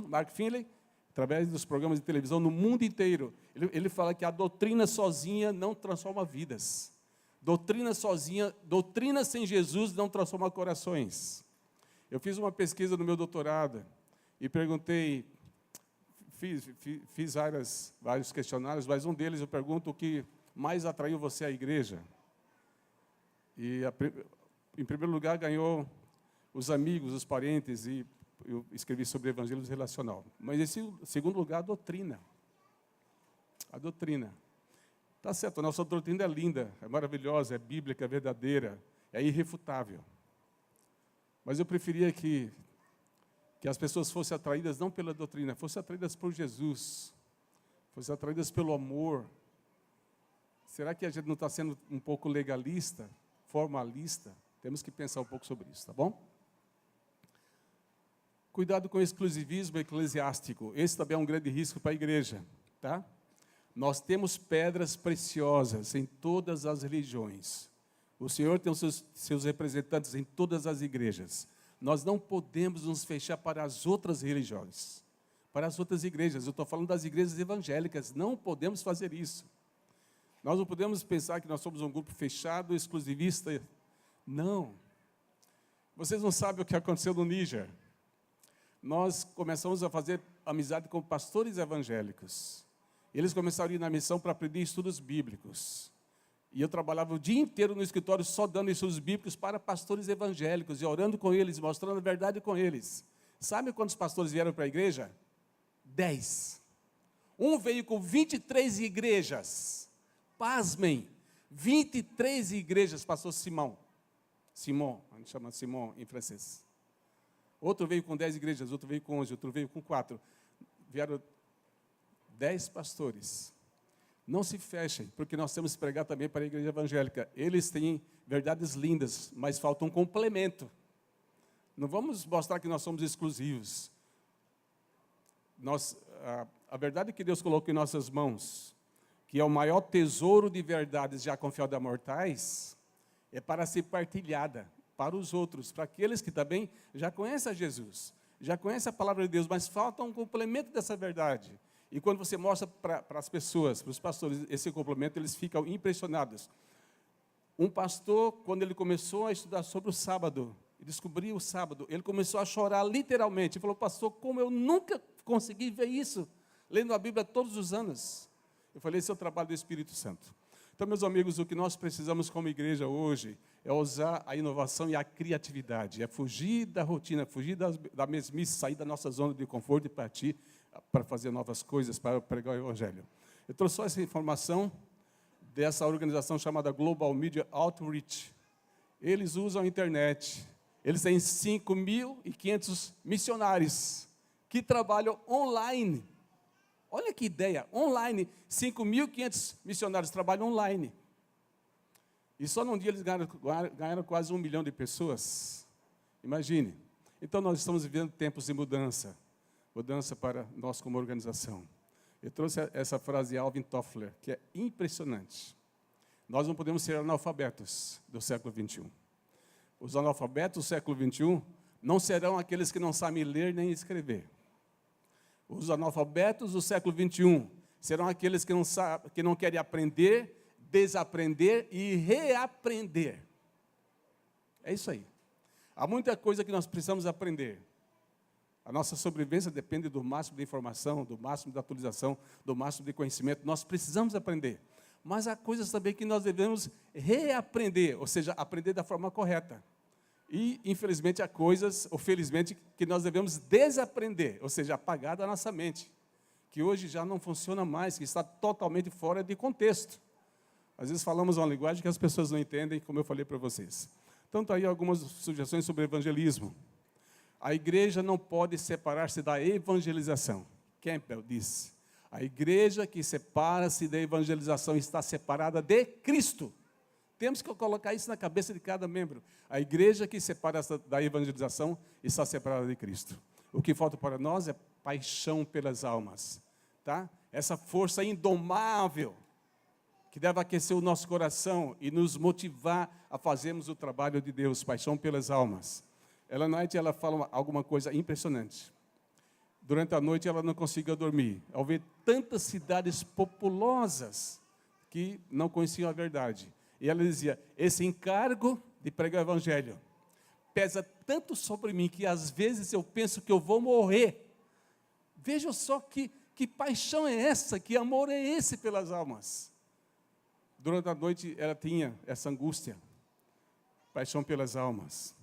Mark Finley, através dos programas de televisão no mundo inteiro. Ele fala que a doutrina sozinha não transforma vidas. Doutrina sozinha, doutrina sem Jesus não transforma corações. Eu fiz uma pesquisa no meu doutorado e perguntei, fiz vários questionários, mas um deles eu pergunto o que mais atraiu você à igreja. E, em primeiro lugar, ganhou os amigos, os parentes, e eu escrevi sobre evangelho relacional. Mas, em segundo lugar, a doutrina. A doutrina. Tá certo, a nossa doutrina é linda, é maravilhosa, é bíblica, é verdadeira, é irrefutável. Mas eu preferia que as pessoas fossem atraídas não pela doutrina, fossem atraídas por Jesus, fossem atraídas pelo amor. Será que a gente não está sendo um pouco legalista, formalista? Temos que pensar um pouco sobre isso, tá bom? Cuidado com o exclusivismo eclesiástico. Esse também é um grande risco para a igreja, tá? Nós temos pedras preciosas em todas as religiões. O Senhor tem os seus representantes em todas as igrejas. Nós não podemos nos fechar para as outras religiões, para as outras igrejas. Eu estou falando das igrejas evangélicas. Não podemos fazer isso. Nós não podemos pensar que nós somos um grupo fechado, exclusivista. Não. Vocês não sabem o que aconteceu no Níger. Nós começamos a fazer amizade com pastores evangélicos. Eles começaram a ir na missão para aprender estudos bíblicos. E eu trabalhava o dia inteiro no escritório só dando estudos bíblicos para pastores evangélicos, e orando com eles, mostrando a verdade com eles. Sabe quantos pastores vieram para a igreja? 10. Um veio com 23 igrejas. Pasmem, 23 igrejas, pastor Simão. Simon, a gente chama Simon em francês. Outro veio com 10 igrejas, outro veio com 11, outro veio com 4. Vieram 10 pastores. Não se fechem, porque nós temos que pregar também para a igreja evangélica. Eles têm verdades lindas, mas falta um complemento. Não vamos mostrar que nós somos exclusivos. A verdade que Deus colocou em nossas mãos, que é o maior tesouro de verdades já confiado a mortais, é para ser partilhada para os outros, para aqueles que também já conhecem a Jesus, já conhecem a palavra de Deus, mas falta um complemento dessa verdade. E quando você mostra para as pessoas, para os pastores, esse complemento, eles ficam impressionados. Um pastor, quando ele começou a estudar sobre o sábado, descobriu o sábado, ele começou a chorar literalmente. Ele falou, pastor, como eu nunca consegui ver isso, lendo a Bíblia todos os anos. Eu falei, esse é o trabalho do Espírito Santo. Então, meus amigos, o que nós precisamos como igreja hoje é usar a inovação e a criatividade, é fugir da rotina, fugir da mesmice, sair da nossa zona de conforto e partir para fazer novas coisas, para pregar o Evangelho. Eu trouxe só essa informação dessa organização chamada Global Media Outreach. Eles usam a internet. Eles têm 5.500 missionários que trabalham online. Olha que ideia, online. 5.500 missionários trabalham online. E só num dia eles ganharam quase 1 milhão de pessoas. Imagine. Então nós estamos vivendo tempos de mudança. Mudança para nós como organização. Eu trouxe essa frase de Alvin Toffler, que é impressionante. Nós não podemos ser analfabetos do século XXI. Os analfabetos do século XXI não serão aqueles que não sabem ler nem escrever. Os analfabetos do século XXI serão aqueles que não querem aprender, desaprender e reaprender. É isso aí. Há muita coisa que nós precisamos aprender. A nossa sobrevivência depende do máximo de informação, do máximo de atualização, do máximo de conhecimento. Nós precisamos aprender. Mas há coisas também que nós devemos reaprender, ou seja, aprender da forma correta. E, infelizmente, há coisas, ou felizmente, que nós devemos desaprender, ou seja, apagar da nossa mente, que hoje já não funciona mais, que está totalmente fora de contexto. Às vezes falamos uma linguagem que as pessoas não entendem, como eu falei para vocês. Então, está aí algumas sugestões sobre evangelismo. A igreja não pode separar-se da evangelização. Campbell disse, a igreja que separa-se da evangelização está separada de Cristo. Temos que colocar isso na cabeça de cada membro. A igreja que separa-se da evangelização está separada de Cristo. O que falta para nós é paixão pelas almas. Tá? Essa força indomável que deve aquecer o nosso coração e nos motivar a fazermos o trabalho de Deus, paixão pelas almas. Ellen White, ela fala alguma coisa impressionante. Durante a noite ela não conseguia dormir, ao ver tantas cidades populosas que não conheciam a verdade. E ela dizia, esse encargo de pregar o evangelho pesa tanto sobre mim que às vezes eu penso que eu vou morrer. Veja só que paixão é essa, que amor é esse pelas almas. Durante a noite, ela tinha essa angústia, paixão pelas almas.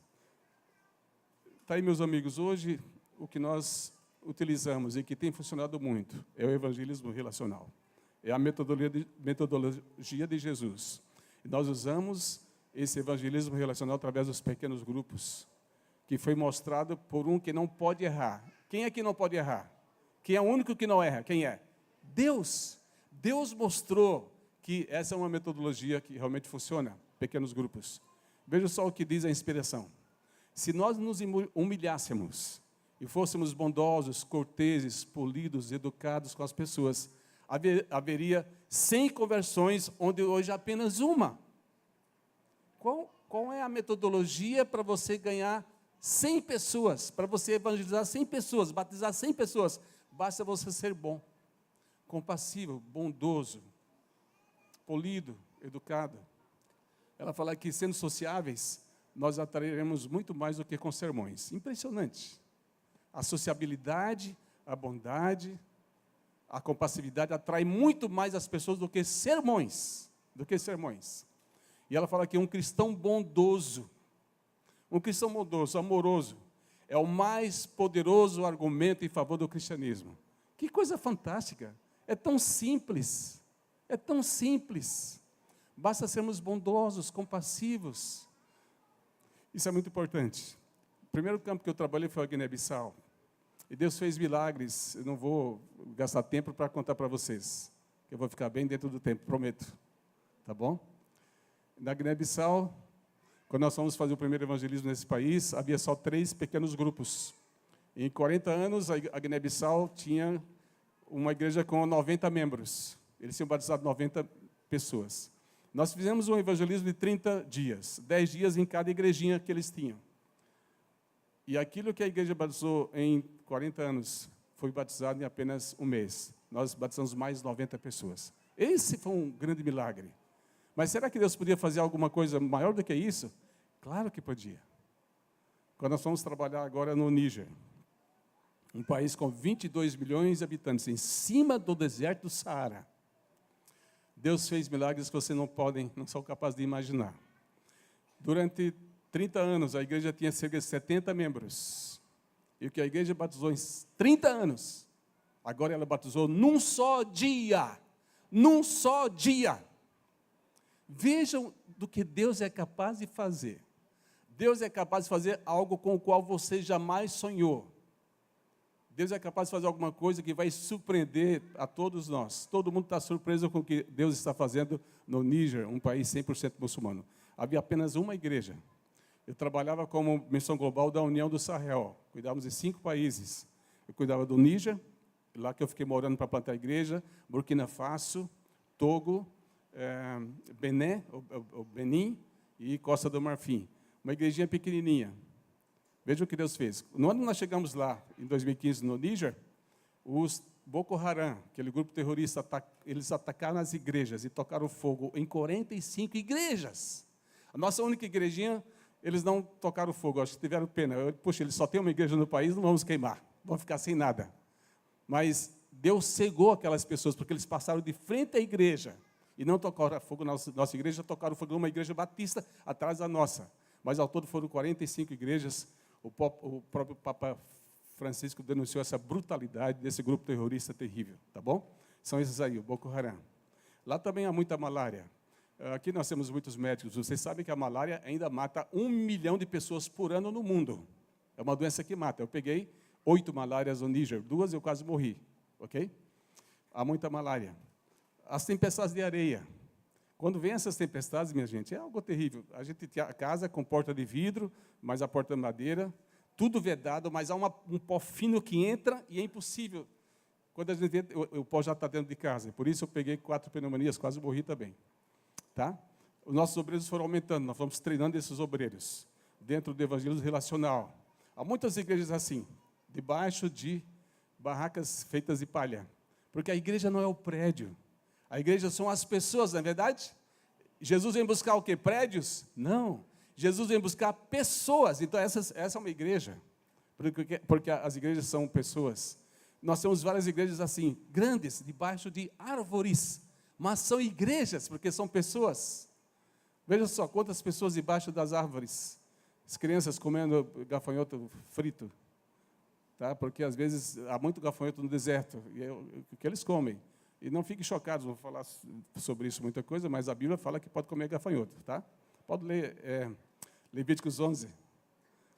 Está aí, meus amigos, hoje, o que nós utilizamos e que tem funcionado muito é o evangelismo relacional. É a metodologia de Jesus. E nós usamos esse evangelismo relacional através dos pequenos grupos, que foi mostrado por um que não pode errar. Quem é que não pode errar? Quem é o único que não erra? Quem é? Deus. Deus mostrou que essa é uma metodologia que realmente funciona, pequenos grupos. Veja só o que diz a inspiração. Se nós nos humilhássemos e fôssemos bondosos, corteses, polidos, educados com as pessoas, haveria 100 conversões, onde hoje há apenas uma. Qual é a metodologia para você ganhar 100 pessoas, para você evangelizar 100 pessoas, batizar 100 pessoas? Basta você ser bom, compassivo, bondoso, polido, educado. Ela fala que, sendo sociáveis, nós atrairemos muito mais do que com sermões. Impressionante. A sociabilidade, a bondade, a compassividade atrai muito mais as pessoas do que sermões. E ela fala que um cristão bondoso, amoroso, é o mais poderoso argumento em favor do cristianismo. Que coisa fantástica. É tão simples. Basta sermos bondosos, compassivos. Isso é muito importante. O primeiro campo que eu trabalhei foi a Guiné-Bissau. E Deus fez milagres. Eu não vou gastar tempo para contar para vocês. Eu vou ficar bem dentro do tempo, prometo. Tá bom? Na Guiné-Bissau, quando nós fomos fazer o primeiro evangelismo nesse país, havia só 3 pequenos grupos. Em 40 anos, a Guiné-Bissau tinha uma igreja com 90 membros. Eles tinham batizado 90 pessoas. Nós fizemos um evangelismo de 30 dias, 10 dias em cada igrejinha que eles tinham. E aquilo que a igreja batizou em 40 anos, foi batizado em apenas um mês. Nós batizamos mais 90 pessoas. Esse foi um grande milagre. Mas será que Deus podia fazer alguma coisa maior do que isso? Claro que podia. Quando nós fomos trabalhar agora no Níger, um país com 22 milhões de habitantes, em cima do deserto do Saara, Deus fez milagres que vocês não são capazes de imaginar. Durante 30 anos, a igreja tinha cerca de 70 membros. E o que a igreja batizou em 30 anos, agora ela batizou num só dia. Num só dia. Vejam do que Deus é capaz de fazer. Deus é capaz de fazer algo com o qual você jamais sonhou. Deus é capaz de fazer alguma coisa que vai surpreender a todos nós. Todo mundo está surpreso com o que Deus está fazendo no Níger, um país 100% muçulmano. Havia apenas uma igreja. Eu trabalhava como missão global da União do Sahel. Cuidávamos de 5 países. Eu cuidava do Níger, lá que eu fiquei morando para plantar a igreja, Burkina Faso, Togo, Benin e Costa do Marfim. Uma igrejinha pequenininha. Veja o que Deus fez. No ano que nós chegamos lá, em 2015, no Níger, os Boko Haram, aquele grupo terrorista, eles atacaram as igrejas e tocaram fogo em 45 igrejas. A nossa única igrejinha, eles não tocaram fogo, acho que tiveram pena. Puxa, eles só têm uma igreja no país, não vamos queimar, vamos ficar sem nada. Mas Deus cegou aquelas pessoas, porque eles passaram de frente à igreja e não tocaram fogo na nossa igreja, tocaram fogo numa igreja batista atrás da nossa. Mas ao todo foram 45 igrejas. O próprio Papa Francisco denunciou essa brutalidade desse grupo terrorista terrível, tá bom? São esses aí, o Boko Haram. Lá também há muita malária. Aqui nós temos muitos médicos. Vocês sabem que a malária ainda mata 1 milhão de pessoas por ano no mundo. É uma doença que mata. Eu peguei 8 malárias no Níger, 2 eu quase morri, ok? Há muita malária. As tempestades de areia. Quando vem essas tempestades, minha gente, é algo terrível. A gente tem a casa com porta de vidro, mas a porta de madeira, tudo vedado, mas há um pó fino que entra e é impossível. Quando a gente vê, o pó já está dentro de casa. Por isso eu peguei 4 pneumonias, quase morri também. Tá? Os nossos obreiros foram aumentando, nós vamos treinando esses obreiros dentro do evangelismo relacional. Há muitas igrejas assim, debaixo de barracas feitas de palha. Porque a igreja não é o prédio. A igreja são as pessoas, não é verdade? Jesus vem buscar o quê? Prédios? Não. Jesus vem buscar pessoas. Então, essa é uma igreja. Porque as igrejas são pessoas. Nós temos várias igrejas assim, grandes, debaixo de árvores. Mas são igrejas, porque são pessoas. Veja só, quantas pessoas debaixo das árvores. As crianças comendo gafanhoto frito. Tá? Porque, às vezes, há muito gafanhoto no deserto. E é o que eles comem. E não fiquem chocados, vou falar sobre isso muita coisa, mas a Bíblia fala que pode comer gafanhoto, tá? Pode ler Levíticos 11.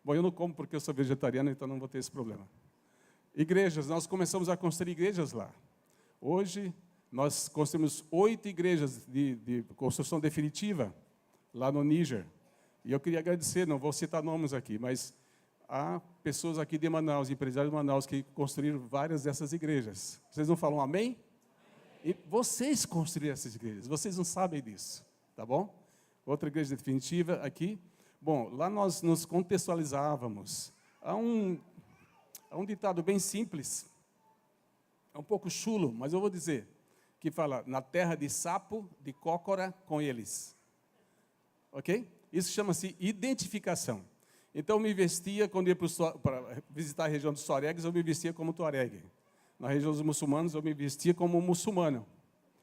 Bom, eu não como porque eu sou vegetariano, então não vou ter esse problema. Igrejas, nós começamos a construir igrejas lá. Hoje, nós construímos 8 igrejas de construção definitiva, lá no Níger. E eu queria agradecer, não vou citar nomes aqui, mas há pessoas aqui de Manaus, empresários de Manaus, que construíram várias dessas igrejas. Vocês não falam amém? E vocês construíram essas igrejas, vocês não sabem disso, tá bom? Outra igreja definitiva aqui. Bom, lá nós nos contextualizávamos. Há um ditado bem simples, é um pouco chulo, mas eu vou dizer, que fala, na terra de sapo, de cócora com eles. Ok? Isso chama-se identificação. Então, eu me vestia, quando ia para visitar a região dos Tuaregs, eu me vestia como Tuareg. Na região dos muçulmanos, eu me vestia como muçulmano,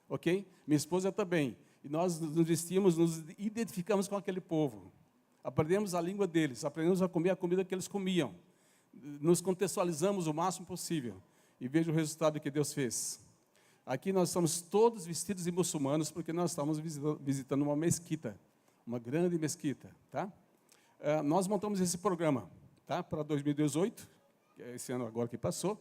ok? Minha esposa também. E nós nos vestíamos, nos identificamos com aquele povo. Aprendemos a língua deles, aprendemos a comer a comida que eles comiam. Nos contextualizamos o máximo possível. E veja o resultado que Deus fez. Aqui nós estamos todos vestidos de muçulmanos, porque nós estamos visitando uma mesquita, uma grande mesquita, tá? Nós montamos esse programa, tá? Para 2018, que é esse ano agora que passou.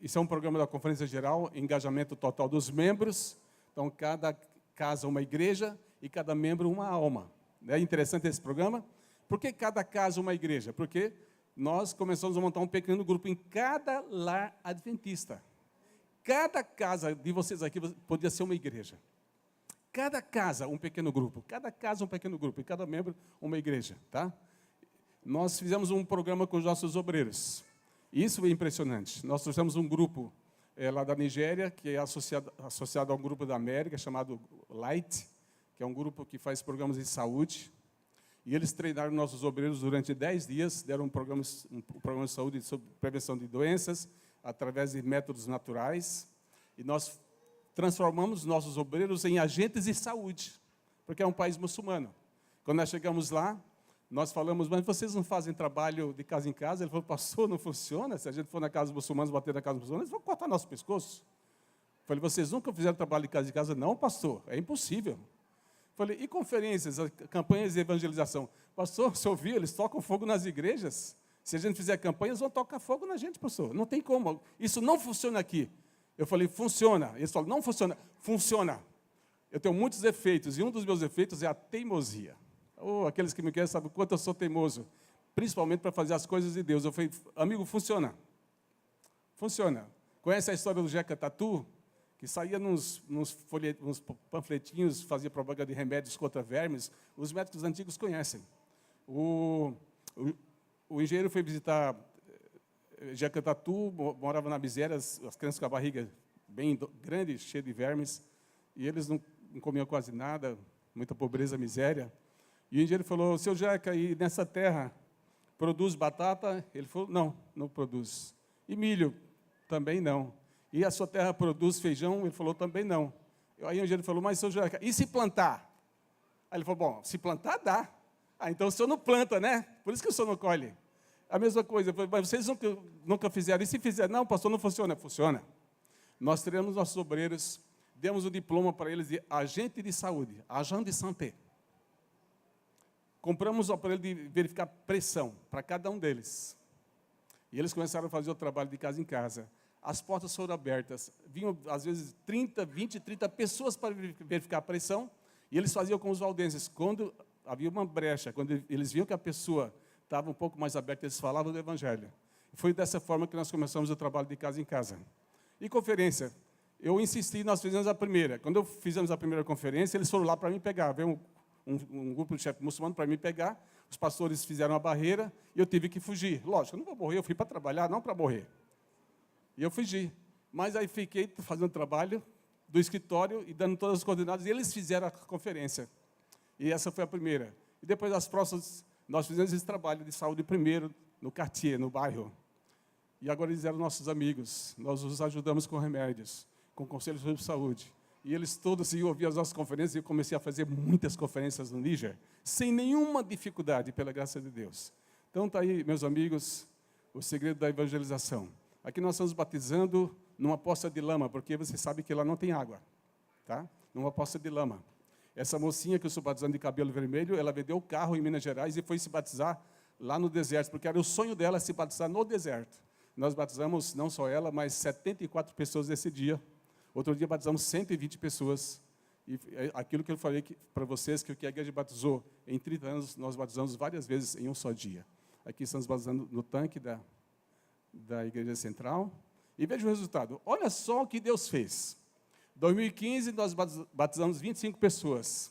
Isso é um programa da Conferência Geral, engajamento total dos membros. Então, cada casa uma igreja e cada membro uma alma. É interessante esse programa. Por que cada casa uma igreja? Porque nós começamos a montar um pequeno grupo em cada lar adventista. Cada casa de vocês aqui podia ser uma igreja. Cada casa um pequeno grupo. Cada casa um pequeno grupo. E cada membro uma igreja. Tá? Nós fizemos um programa com os nossos obreiros. Isso é impressionante. Nós trouxemos um grupo lá da Nigéria, que é associado a um grupo da América, chamado Light, que é um grupo que faz programas de saúde. E eles treinaram nossos obreiros durante 10 dias, deram um programa de saúde sobre prevenção de doenças, através de métodos naturais. E nós transformamos nossos obreiros em agentes de saúde, porque é um país muçulmano. Quando nós chegamos lá, nós falamos, mas vocês não fazem trabalho de casa em casa? Ele falou, pastor, não funciona. Se a gente for na casa dos muçulmanos, bater na casa dos muçulmanos, eles vão cortar nosso pescoço. Eu falei, vocês nunca fizeram trabalho de casa em casa? Não, pastor, é impossível. Eu falei, e conferências, campanhas de evangelização? Pastor, você ouviu? Eles tocam fogo nas igrejas. Se a gente fizer campanha, eles vão tocar fogo na gente, pastor. Não tem como. Isso não funciona aqui. Eu falei, funciona. Eles falaram, não funciona. Funciona. Eu tenho muitos efeitos, e um dos meus efeitos é a teimosia. Aqueles que me querem sabem o quanto eu sou teimoso, principalmente para fazer as coisas de Deus. Eu falei, amigo, funciona. Funciona. Conhece a história do Jeca Tatu? Que saía nos panfletinhos, fazia propaganda de remédios contra vermes. Os médicos antigos conhecem. O engenheiro foi visitar Jacatatu, morava na miséria, as crianças com a barriga bem grande, cheia de vermes, e eles não comiam quase nada, muita pobreza, miséria. E um dia ele falou, seu Jaca, e nessa terra produz batata? Ele falou, não produz. E milho? Também não. E a sua terra produz feijão? Ele falou, também não. Aí um dia ele falou, mas seu Jaca, e se plantar? Aí ele falou, bom, se plantar dá. Então o senhor não planta, né? Por isso que o senhor não colhe. A mesma coisa, mas vocês nunca fizeram. E se fizer? Não, pastor, não funciona. Funciona. Nós tiramos nossos obreiros, demos o diploma para eles de agente de saúde, agent de santé. Compramos o aparelho de verificar pressão para cada um deles. E eles começaram a fazer o trabalho de casa em casa. As portas foram abertas. Vinham, às vezes, 20, 30 pessoas para verificar a pressão. E eles faziam com os valdenses. Quando havia uma brecha, quando eles viam que a pessoa estava um pouco mais aberta, eles falavam do Evangelho. Foi dessa forma que nós começamos o trabalho de casa em casa. E conferência? Eu insisti, nós fizemos a primeira. Quando fizemos a primeira conferência, eles foram lá para me pegar. Veio um grupo de chefe muçulmano para me pegar. Os pastores fizeram a barreira e eu tive que fugir. Lógico, eu não vou morrer, eu fui para trabalhar, não para morrer. E eu fugi. Mas aí fiquei fazendo trabalho do escritório e dando todas as coordenadas. E eles fizeram a conferência. E essa foi a primeira. E depois as próximas, nós fizemos esse trabalho de saúde primeiro, no quartier, no bairro. E agora eles eram nossos amigos. Nós os ajudamos com remédios, com conselhos sobre saúde. E eles todos iam ouvir as nossas conferências e eu comecei a fazer muitas conferências no Níger, sem nenhuma dificuldade, pela graça de Deus. Então está aí, meus amigos, o segredo da evangelização. Aqui nós estamos batizando numa poça de lama, porque você sabe que lá não tem água, tá? Numa poça de lama. Essa mocinha que eu estou batizando de cabelo vermelho, ela vendeu o carro em Minas Gerais e foi se batizar lá no deserto, porque era o sonho dela se batizar no deserto. Nós batizamos, não só ela, mas 74 pessoas nesse dia. Outro dia batizamos 120 pessoas. E aquilo que eu falei para vocês, que o que a igreja batizou em 30 anos, nós batizamos várias vezes em um só dia. Aqui estamos batizando no tanque da igreja central. E veja o resultado. Olha só o que Deus fez. Em 2015, nós batizamos 25 pessoas.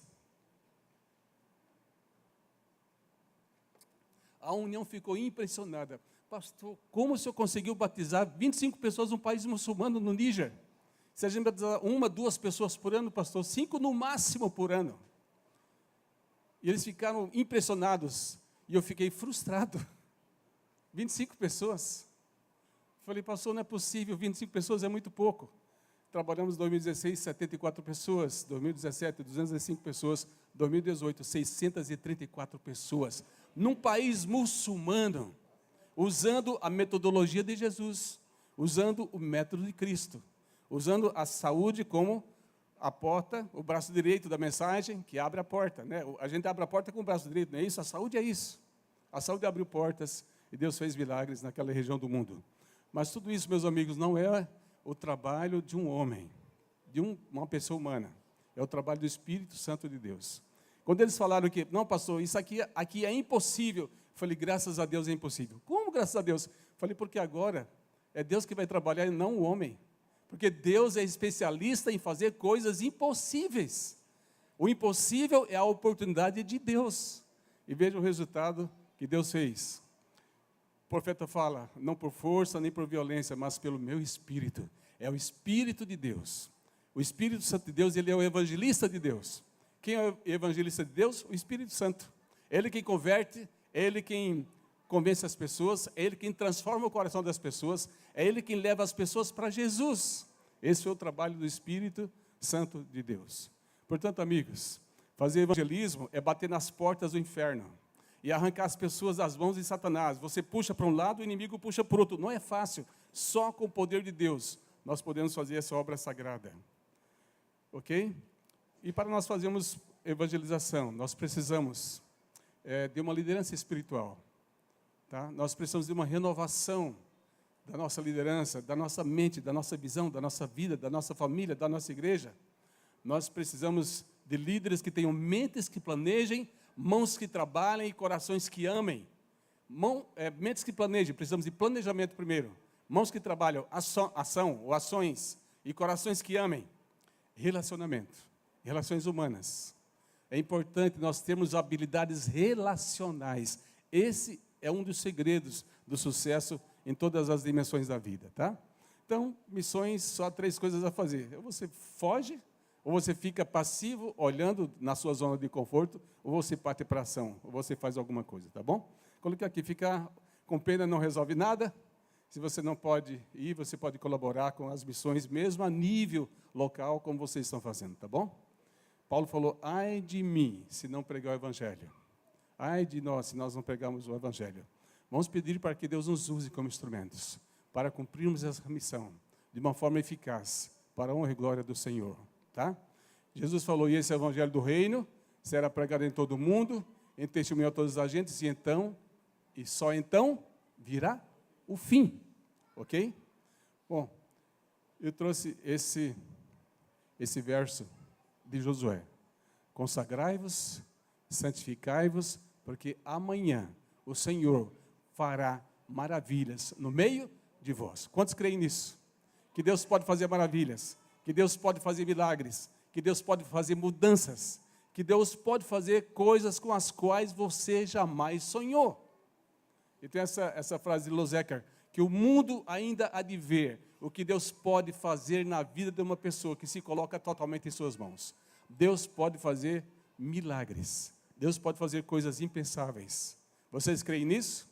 A União ficou impressionada. Pastor, como o senhor conseguiu batizar 25 pessoas num país muçulmano, no Níger? Se a gente batizar 1, 2 pessoas por ano, pastor, 5 no máximo por ano. E eles ficaram impressionados. E eu fiquei frustrado. 25 pessoas. Falei, pastor, não é possível, 25 pessoas é muito pouco. Trabalhamos em 2016, 74 pessoas. 2017, 205 pessoas. 2018, 634 pessoas. Num país muçulmano, usando a metodologia de Jesus, usando o método de Cristo, usando a saúde como a porta, o braço direito da mensagem, que abre a porta, né? A gente abre a porta com o braço direito, não é isso? A saúde é isso. A saúde abriu portas e Deus fez milagres naquela região do mundo. Mas tudo isso, meus amigos, não é o trabalho de um homem, de uma pessoa humana. É o trabalho do Espírito Santo de Deus. Quando eles falaram que, não, pastor, isso aqui é impossível. Eu falei, graças a Deus é impossível. Como graças a Deus? Eu falei, porque agora é Deus que vai trabalhar e não o homem. Porque Deus é especialista em fazer coisas impossíveis. O impossível é a oportunidade de Deus. E veja o resultado que Deus fez. O profeta fala, não por força nem por violência, mas pelo meu Espírito. É o Espírito de Deus. O Espírito Santo de Deus, ele é o evangelista de Deus. Quem é o evangelista de Deus? O Espírito Santo. Ele quem converte, ele quem convence as pessoas, é ele quem transforma o coração das pessoas, é ele quem leva as pessoas para Jesus. Esse foi o trabalho do Espírito Santo de Deus. Portanto, amigos, fazer evangelismo é bater nas portas do inferno e arrancar as pessoas das mãos de Satanás. Você puxa para um lado, o inimigo puxa para o outro. Não é fácil. Só com o poder de Deus nós podemos fazer essa obra sagrada. Ok? E para nós fazermos evangelização, nós precisamos de uma liderança espiritual. Tá? Nós precisamos de uma renovação da nossa liderança, da nossa mente, da nossa visão, da nossa vida, da nossa família, da nossa igreja. Nós precisamos de líderes que tenham mentes que planejem, mãos que trabalhem e corações que amem. Mentes que planejem, precisamos de planejamento primeiro. Mãos que trabalham, ação ou ações, e corações que amem. Relacionamento, relações humanas. É importante nós termos habilidades relacionais. Esse é um dos segredos do sucesso em todas as dimensões da vida, tá? Então, missões, só 3 coisas a fazer. Ou você foge, ou você fica passivo, olhando na sua zona de conforto, ou você parte para ação, ou você faz alguma coisa, tá bom? Coloque aqui, ficar com pena não resolve nada. Se você não pode ir, você pode colaborar com as missões, mesmo a nível local, como vocês estão fazendo, tá bom? Paulo falou, ai de mim, se não pregar o Evangelho. Ai de nós, se nós não pregarmos o Evangelho. Vamos pedir para que Deus nos use como instrumentos, para cumprirmos essa missão, de uma forma eficaz, para a honra e glória do Senhor, tá? Jesus falou, e esse é o Evangelho do Reino, será pregado em todo o mundo, em testemunho a todos os agentes, e só então, virá o fim, ok? Bom, eu trouxe esse verso de Josué. Consagrai-vos, santificai-vos, porque amanhã o Senhor fará maravilhas no meio de vós. Quantos creem nisso? Que Deus pode fazer maravilhas, que Deus pode fazer milagres, que Deus pode fazer mudanças, que Deus pode fazer coisas com as quais você jamais sonhou. E tem essa frase de Lozecker, que o mundo ainda há de ver o que Deus pode fazer na vida de uma pessoa que se coloca totalmente em suas mãos. Deus pode fazer milagres. Deus pode fazer coisas impensáveis. Vocês creem nisso?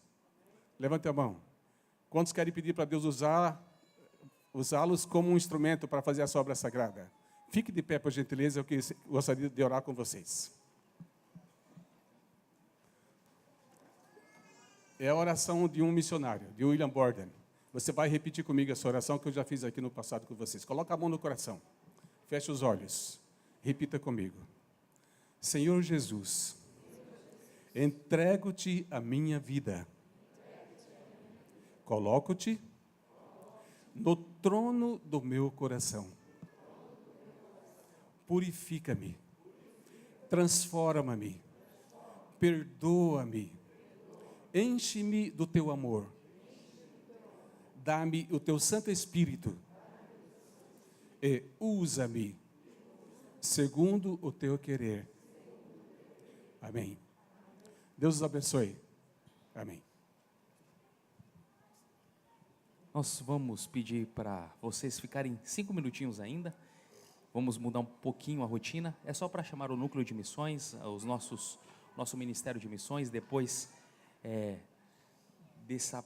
Levante a mão. Quantos querem pedir para Deus usá-los como um instrumento para fazer a sua obra sagrada? Fique de pé, por gentileza, eu gostaria de orar com vocês. É a oração de um missionário, de William Borden. Você vai repetir comigo essa oração que eu já fiz aqui no passado com vocês. Coloca a mão no coração. Feche os olhos. Repita comigo. Senhor Jesus, entrego-te a minha vida. Coloco-te no trono do meu coração. Purifica-me. Transforma-me. Perdoa-me. Enche-me do teu amor. Dá-me o teu Santo Espírito. E usa-me segundo o teu querer. Amém. Deus os abençoe. Amém. Nós vamos pedir para vocês ficarem 5 minutinhos ainda. Vamos mudar um pouquinho a rotina. É só para chamar o núcleo de missões, nosso ministério de missões. Depois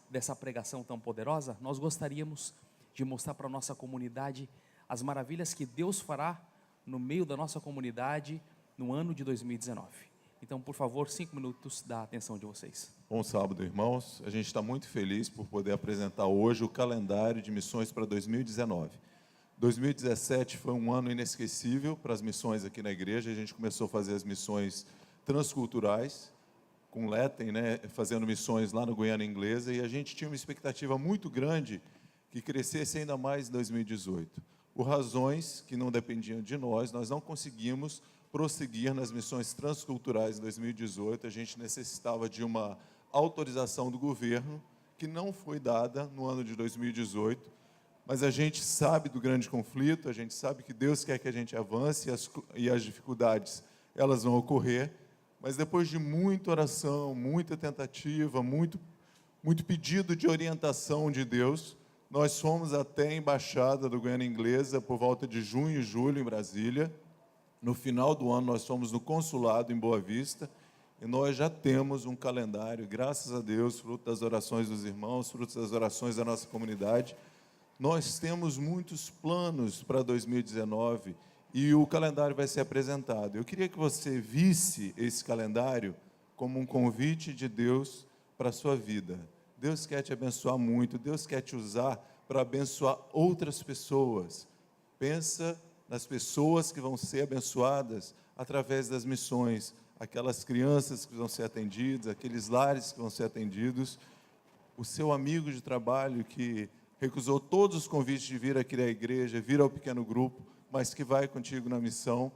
dessa pregação tão poderosa, nós gostaríamos de mostrar para a nossa comunidade as maravilhas que Deus fará no meio da nossa comunidade no ano de 2019. Então, por favor, 5 minutos da atenção de vocês. Bom sábado, irmãos. A gente está muito feliz por poder apresentar hoje o calendário de missões para 2019. 2017 foi um ano inesquecível para as missões aqui na igreja. A gente começou a fazer as missões transculturais, com Letem, né, fazendo missões lá no Guiana Inglesa, e a gente tinha uma expectativa muito grande que crescesse ainda mais em 2018. Por razões que não dependiam de nós não conseguimos prosseguir nas missões transculturais em 2018. A gente necessitava de uma autorização do governo, que não foi dada no ano de 2018, mas a gente sabe do grande conflito, a gente sabe que Deus quer que a gente avance, e as dificuldades, elas vão ocorrer, mas depois de muita oração, muita tentativa, muito pedido de orientação de Deus, nós fomos até a embaixada do Guiana Inglesa por volta de junho e julho em Brasília. No final do ano, nós fomos no consulado em Boa Vista, e nós já temos um calendário, graças a Deus, fruto das orações dos irmãos, fruto das orações da nossa comunidade. Nós temos muitos planos para 2019, e o calendário vai ser apresentado. Eu queria que você visse esse calendário como um convite de Deus para a sua vida. Deus quer te abençoar muito, Deus quer te usar para abençoar outras pessoas. Pensa nas pessoas que vão ser abençoadas através das missões, aquelas crianças que vão ser atendidas, aqueles lares que vão ser atendidos, o seu amigo de trabalho que recusou todos os convites de vir aqui à igreja, vir ao pequeno grupo, mas que vai contigo na missão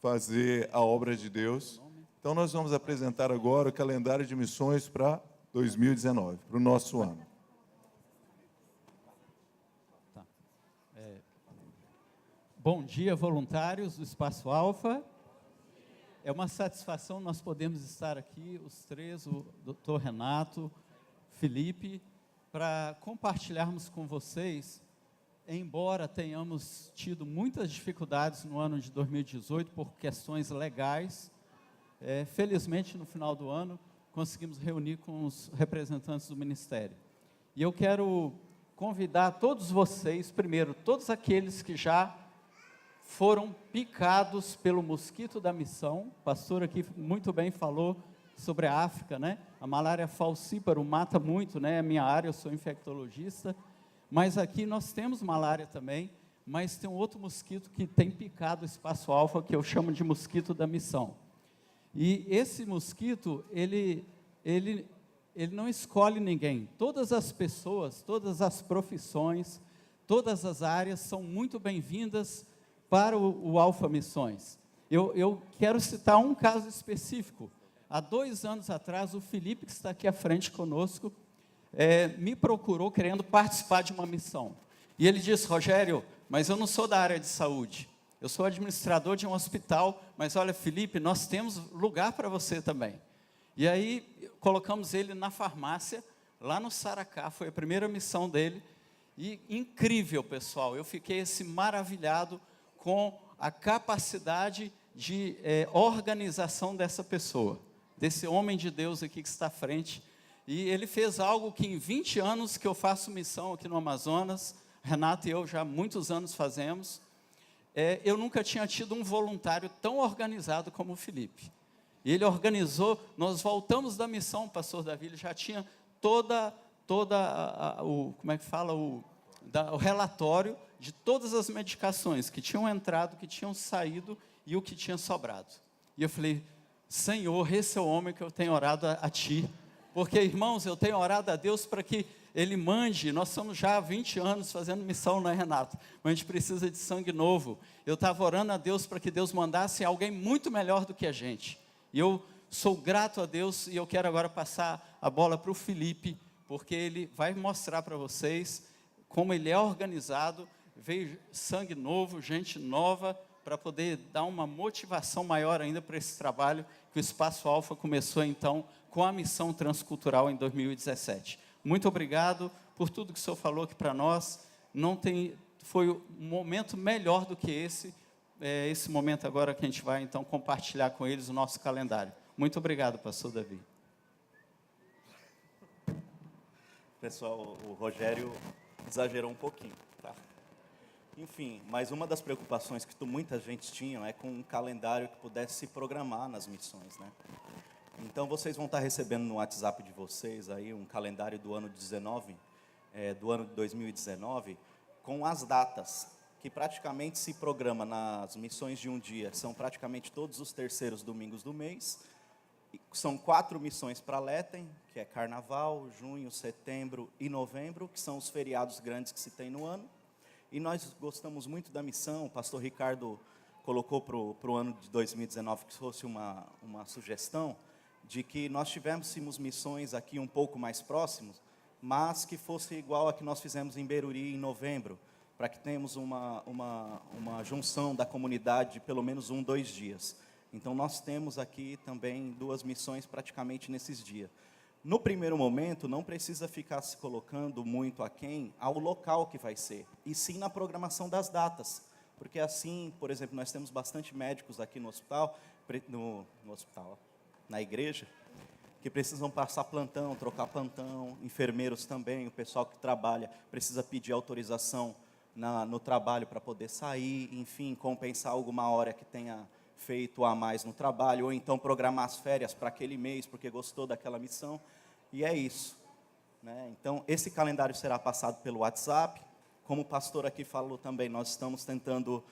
fazer a obra de Deus. Então nós vamos apresentar agora o calendário de missões para 2019, para o nosso ano. Bom dia, voluntários do Espaço Alfa. É uma satisfação nós podemos estar aqui, os três, o Dr. Renato, Felipe para compartilharmos com vocês, embora tenhamos tido muitas dificuldades no ano de 2018 por questões legais, felizmente no final do ano conseguimos reunir com os representantes do ministério. E eu quero convidar todos vocês, primeiro, todos aqueles que já foram picados pelo mosquito da missão. O pastor aqui muito bem falou sobre a África, né? A malária falcíparo mata muito, né? É a minha área, eu sou infectologista, mas aqui nós temos malária também, mas tem um outro mosquito que tem picado o espaço alfa, que eu chamo de mosquito da missão. E esse mosquito, ele não escolhe ninguém. Todas as pessoas, todas as profissões, todas as áreas são muito bem-vindas para o Alfa Missões. Eu quero citar um caso específico. Há 2 anos atrás, o Felipe, que está aqui à frente conosco, me procurou querendo participar de uma missão. E ele disse: Rogério, mas eu não sou da área de saúde. Eu sou administrador de um hospital, mas olha, Felipe, nós temos lugar para você também. E aí, colocamos ele na farmácia, lá no Saracá, foi a primeira missão dele. E incrível, pessoal, eu fiquei assim, maravilhado com a capacidade de organização dessa pessoa, desse homem de Deus aqui que está à frente. E ele fez algo que em 20 anos que eu faço missão aqui no Amazonas, Renato e eu já há muitos anos fazemos, eu nunca tinha tido um voluntário tão organizado como o Felipe. E ele organizou, nós voltamos da missão, pastor Davi, ele já tinha o relatório de todas as medicações que tinham entrado, que tinham saído e o que tinha sobrado. E eu falei: Senhor, esse é o homem que eu tenho orado a Ti. Porque, irmãos, eu tenho orado a Deus para que Ele mande. Nós estamos já há 20 anos fazendo missão, não é, Renato? Mas a gente precisa de sangue novo. Eu estava orando a Deus para que Deus mandasse alguém muito melhor do que a gente. E eu sou grato a Deus e eu quero agora passar a bola para o Felipe, porque ele vai mostrar para vocês como ele é organizado. Veio sangue novo, gente nova, para poder dar uma motivação maior ainda para esse trabalho que o Espaço Alfa começou então com a missão transcultural em 2017. Muito obrigado por tudo que o senhor falou aqui para nós. Foi um momento melhor do que esse momento agora que a gente vai então compartilhar com eles o nosso calendário. Muito obrigado, pastor Davi. Pessoal, o Rogério exagerou um pouquinho, tá? Enfim, mas uma das preocupações que muita gente tinha é com um calendário que pudesse se programar nas missões, né? Então, vocês vão estar recebendo no WhatsApp de vocês aí um calendário do ano de 2019, com as datas, que praticamente se programa nas missões de um dia. São praticamente todos os terceiros domingos do mês. São 4 missões para Letem, que é Carnaval, junho, setembro e novembro, que são os feriados grandes que se tem no ano. E nós gostamos muito da missão. O pastor Ricardo colocou para o ano de 2019 que fosse uma sugestão de que nós tivéssemos missões aqui um pouco mais próximos, mas que fosse igual a que nós fizemos em Beruri em novembro, para que tenhamos uma junção da comunidade de pelo menos 2 dias. Então, nós temos aqui também 2 missões praticamente nesses dias. No primeiro momento, não precisa ficar se colocando muito aquém ao local que vai ser, e sim na programação das datas. Porque assim, por exemplo, nós temos bastante médicos aqui no hospital, na igreja, que precisam passar plantão, trocar plantão, enfermeiros também, o pessoal que trabalha precisa pedir autorização no trabalho para poder sair, enfim, compensar alguma hora que tenha feito a mais no trabalho, ou então programar as férias para aquele mês, porque gostou daquela missão, e é isso, né? Então, esse calendário será passado pelo WhatsApp. Como o pastor aqui falou também, nós estamos tentando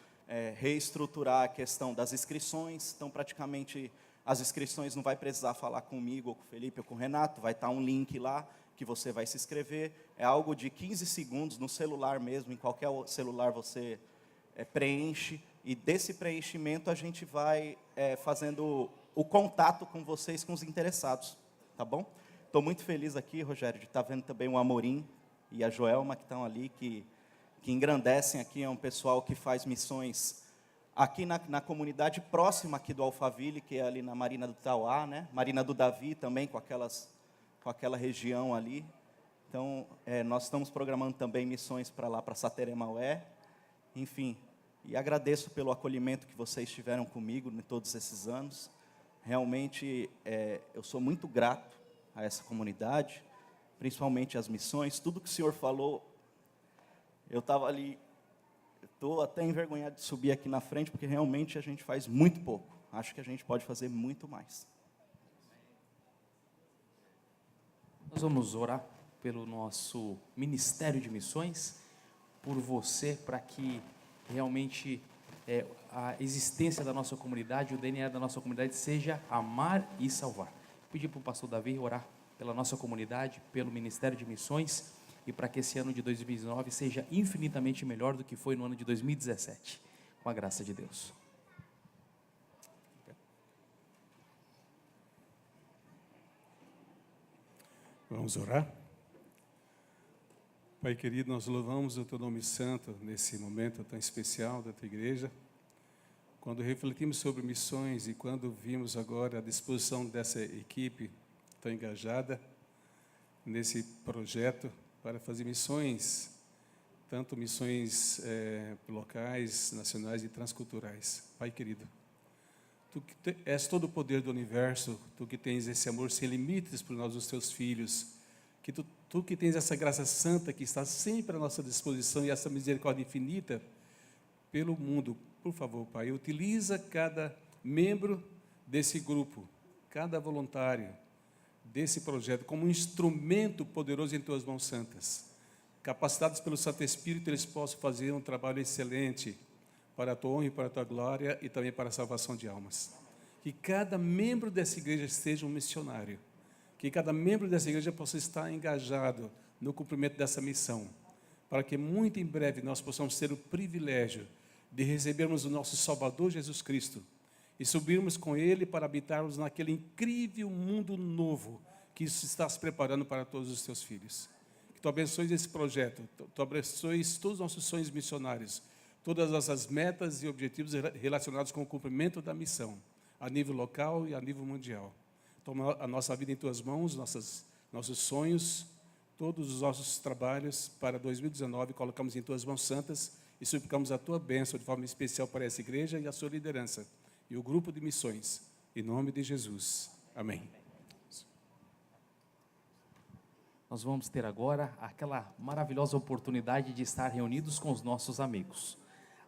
reestruturar a questão das inscrições. Então, praticamente, as inscrições não vai precisar falar comigo, ou com o Felipe, ou com o Renato, vai estar um link lá, que você vai se inscrever. É algo de 15 segundos, no celular mesmo, em qualquer celular você preenche, e desse preenchimento a gente vai fazendo o contato com vocês, com os interessados, tá bom? Estou muito feliz aqui, Rogério, de estar vendo também o Amorim e a Joelma, que estão ali, que engrandecem aqui. É um pessoal que faz missões aqui na comunidade próxima aqui do Alphaville, que é ali na Marina do Tauá, né? Marina do Davi também, com aquela região ali. Então, nós estamos programando também missões para lá, para Sateré-Maué. Enfim, e agradeço pelo acolhimento que vocês tiveram comigo em todos esses anos. Realmente, eu sou muito grato a essa comunidade, principalmente as missões. Tudo que o senhor falou, eu estava ali, estou até envergonhado de subir aqui na frente, porque realmente a gente faz muito pouco. Acho que a gente pode fazer muito mais. Nós vamos orar pelo nosso Ministério de Missões, por você, para que realmente a existência da nossa comunidade, o DNA da nossa comunidade seja amar e salvar. Pedir para o pastor Davi orar pela nossa comunidade, pelo Ministério de Missões, e para que esse ano de 2019 seja infinitamente melhor do que foi no ano de 2017, com a graça de Deus. Vamos orar? Pai querido, nós louvamos o Teu nome santo nesse momento tão especial da Tua igreja. Quando refletimos sobre missões e quando vimos agora a disposição dessa equipe tão engajada nesse projeto para fazer missões, tanto missões locais, nacionais e transculturais. Pai querido, Tu que és todo o poder do universo, Tu que tens esse amor sem limites por nós, os Teus filhos, que Tu que tens essa graça santa que está sempre à nossa disposição e essa misericórdia infinita pelo mundo. Por favor, Pai, utiliza cada membro desse grupo, cada voluntário desse projeto como um instrumento poderoso em Tuas mãos santas. Capacitados pelo Santo Espírito, eles possam fazer um trabalho excelente para a Tua honra e para a Tua glória e também para a salvação de almas. Que cada membro dessa igreja seja um missionário. Que cada membro dessa igreja possa estar engajado no cumprimento dessa missão, para que muito em breve nós possamos ter o privilégio de recebermos o nosso Salvador Jesus Cristo e subirmos com Ele para habitarmos naquele incrível mundo novo que está se preparando para todos os Teus filhos. Que Tu abençoes esse projeto, Tu abençoes todos os nossos sonhos missionários, todas as nossas metas e objetivos relacionados com o cumprimento da missão, a nível local e a nível mundial. Toma a nossa vida em Tuas mãos, nossos sonhos, todos os nossos trabalhos para 2019, colocamos em Tuas mãos santas e suplicamos a Tua bênção de forma especial para essa igreja e a sua liderança e o grupo de missões. Em nome de Jesus. Amém. Nós vamos ter agora aquela maravilhosa oportunidade de estar reunidos com os nossos amigos.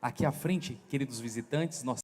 Aqui à frente, queridos visitantes, nós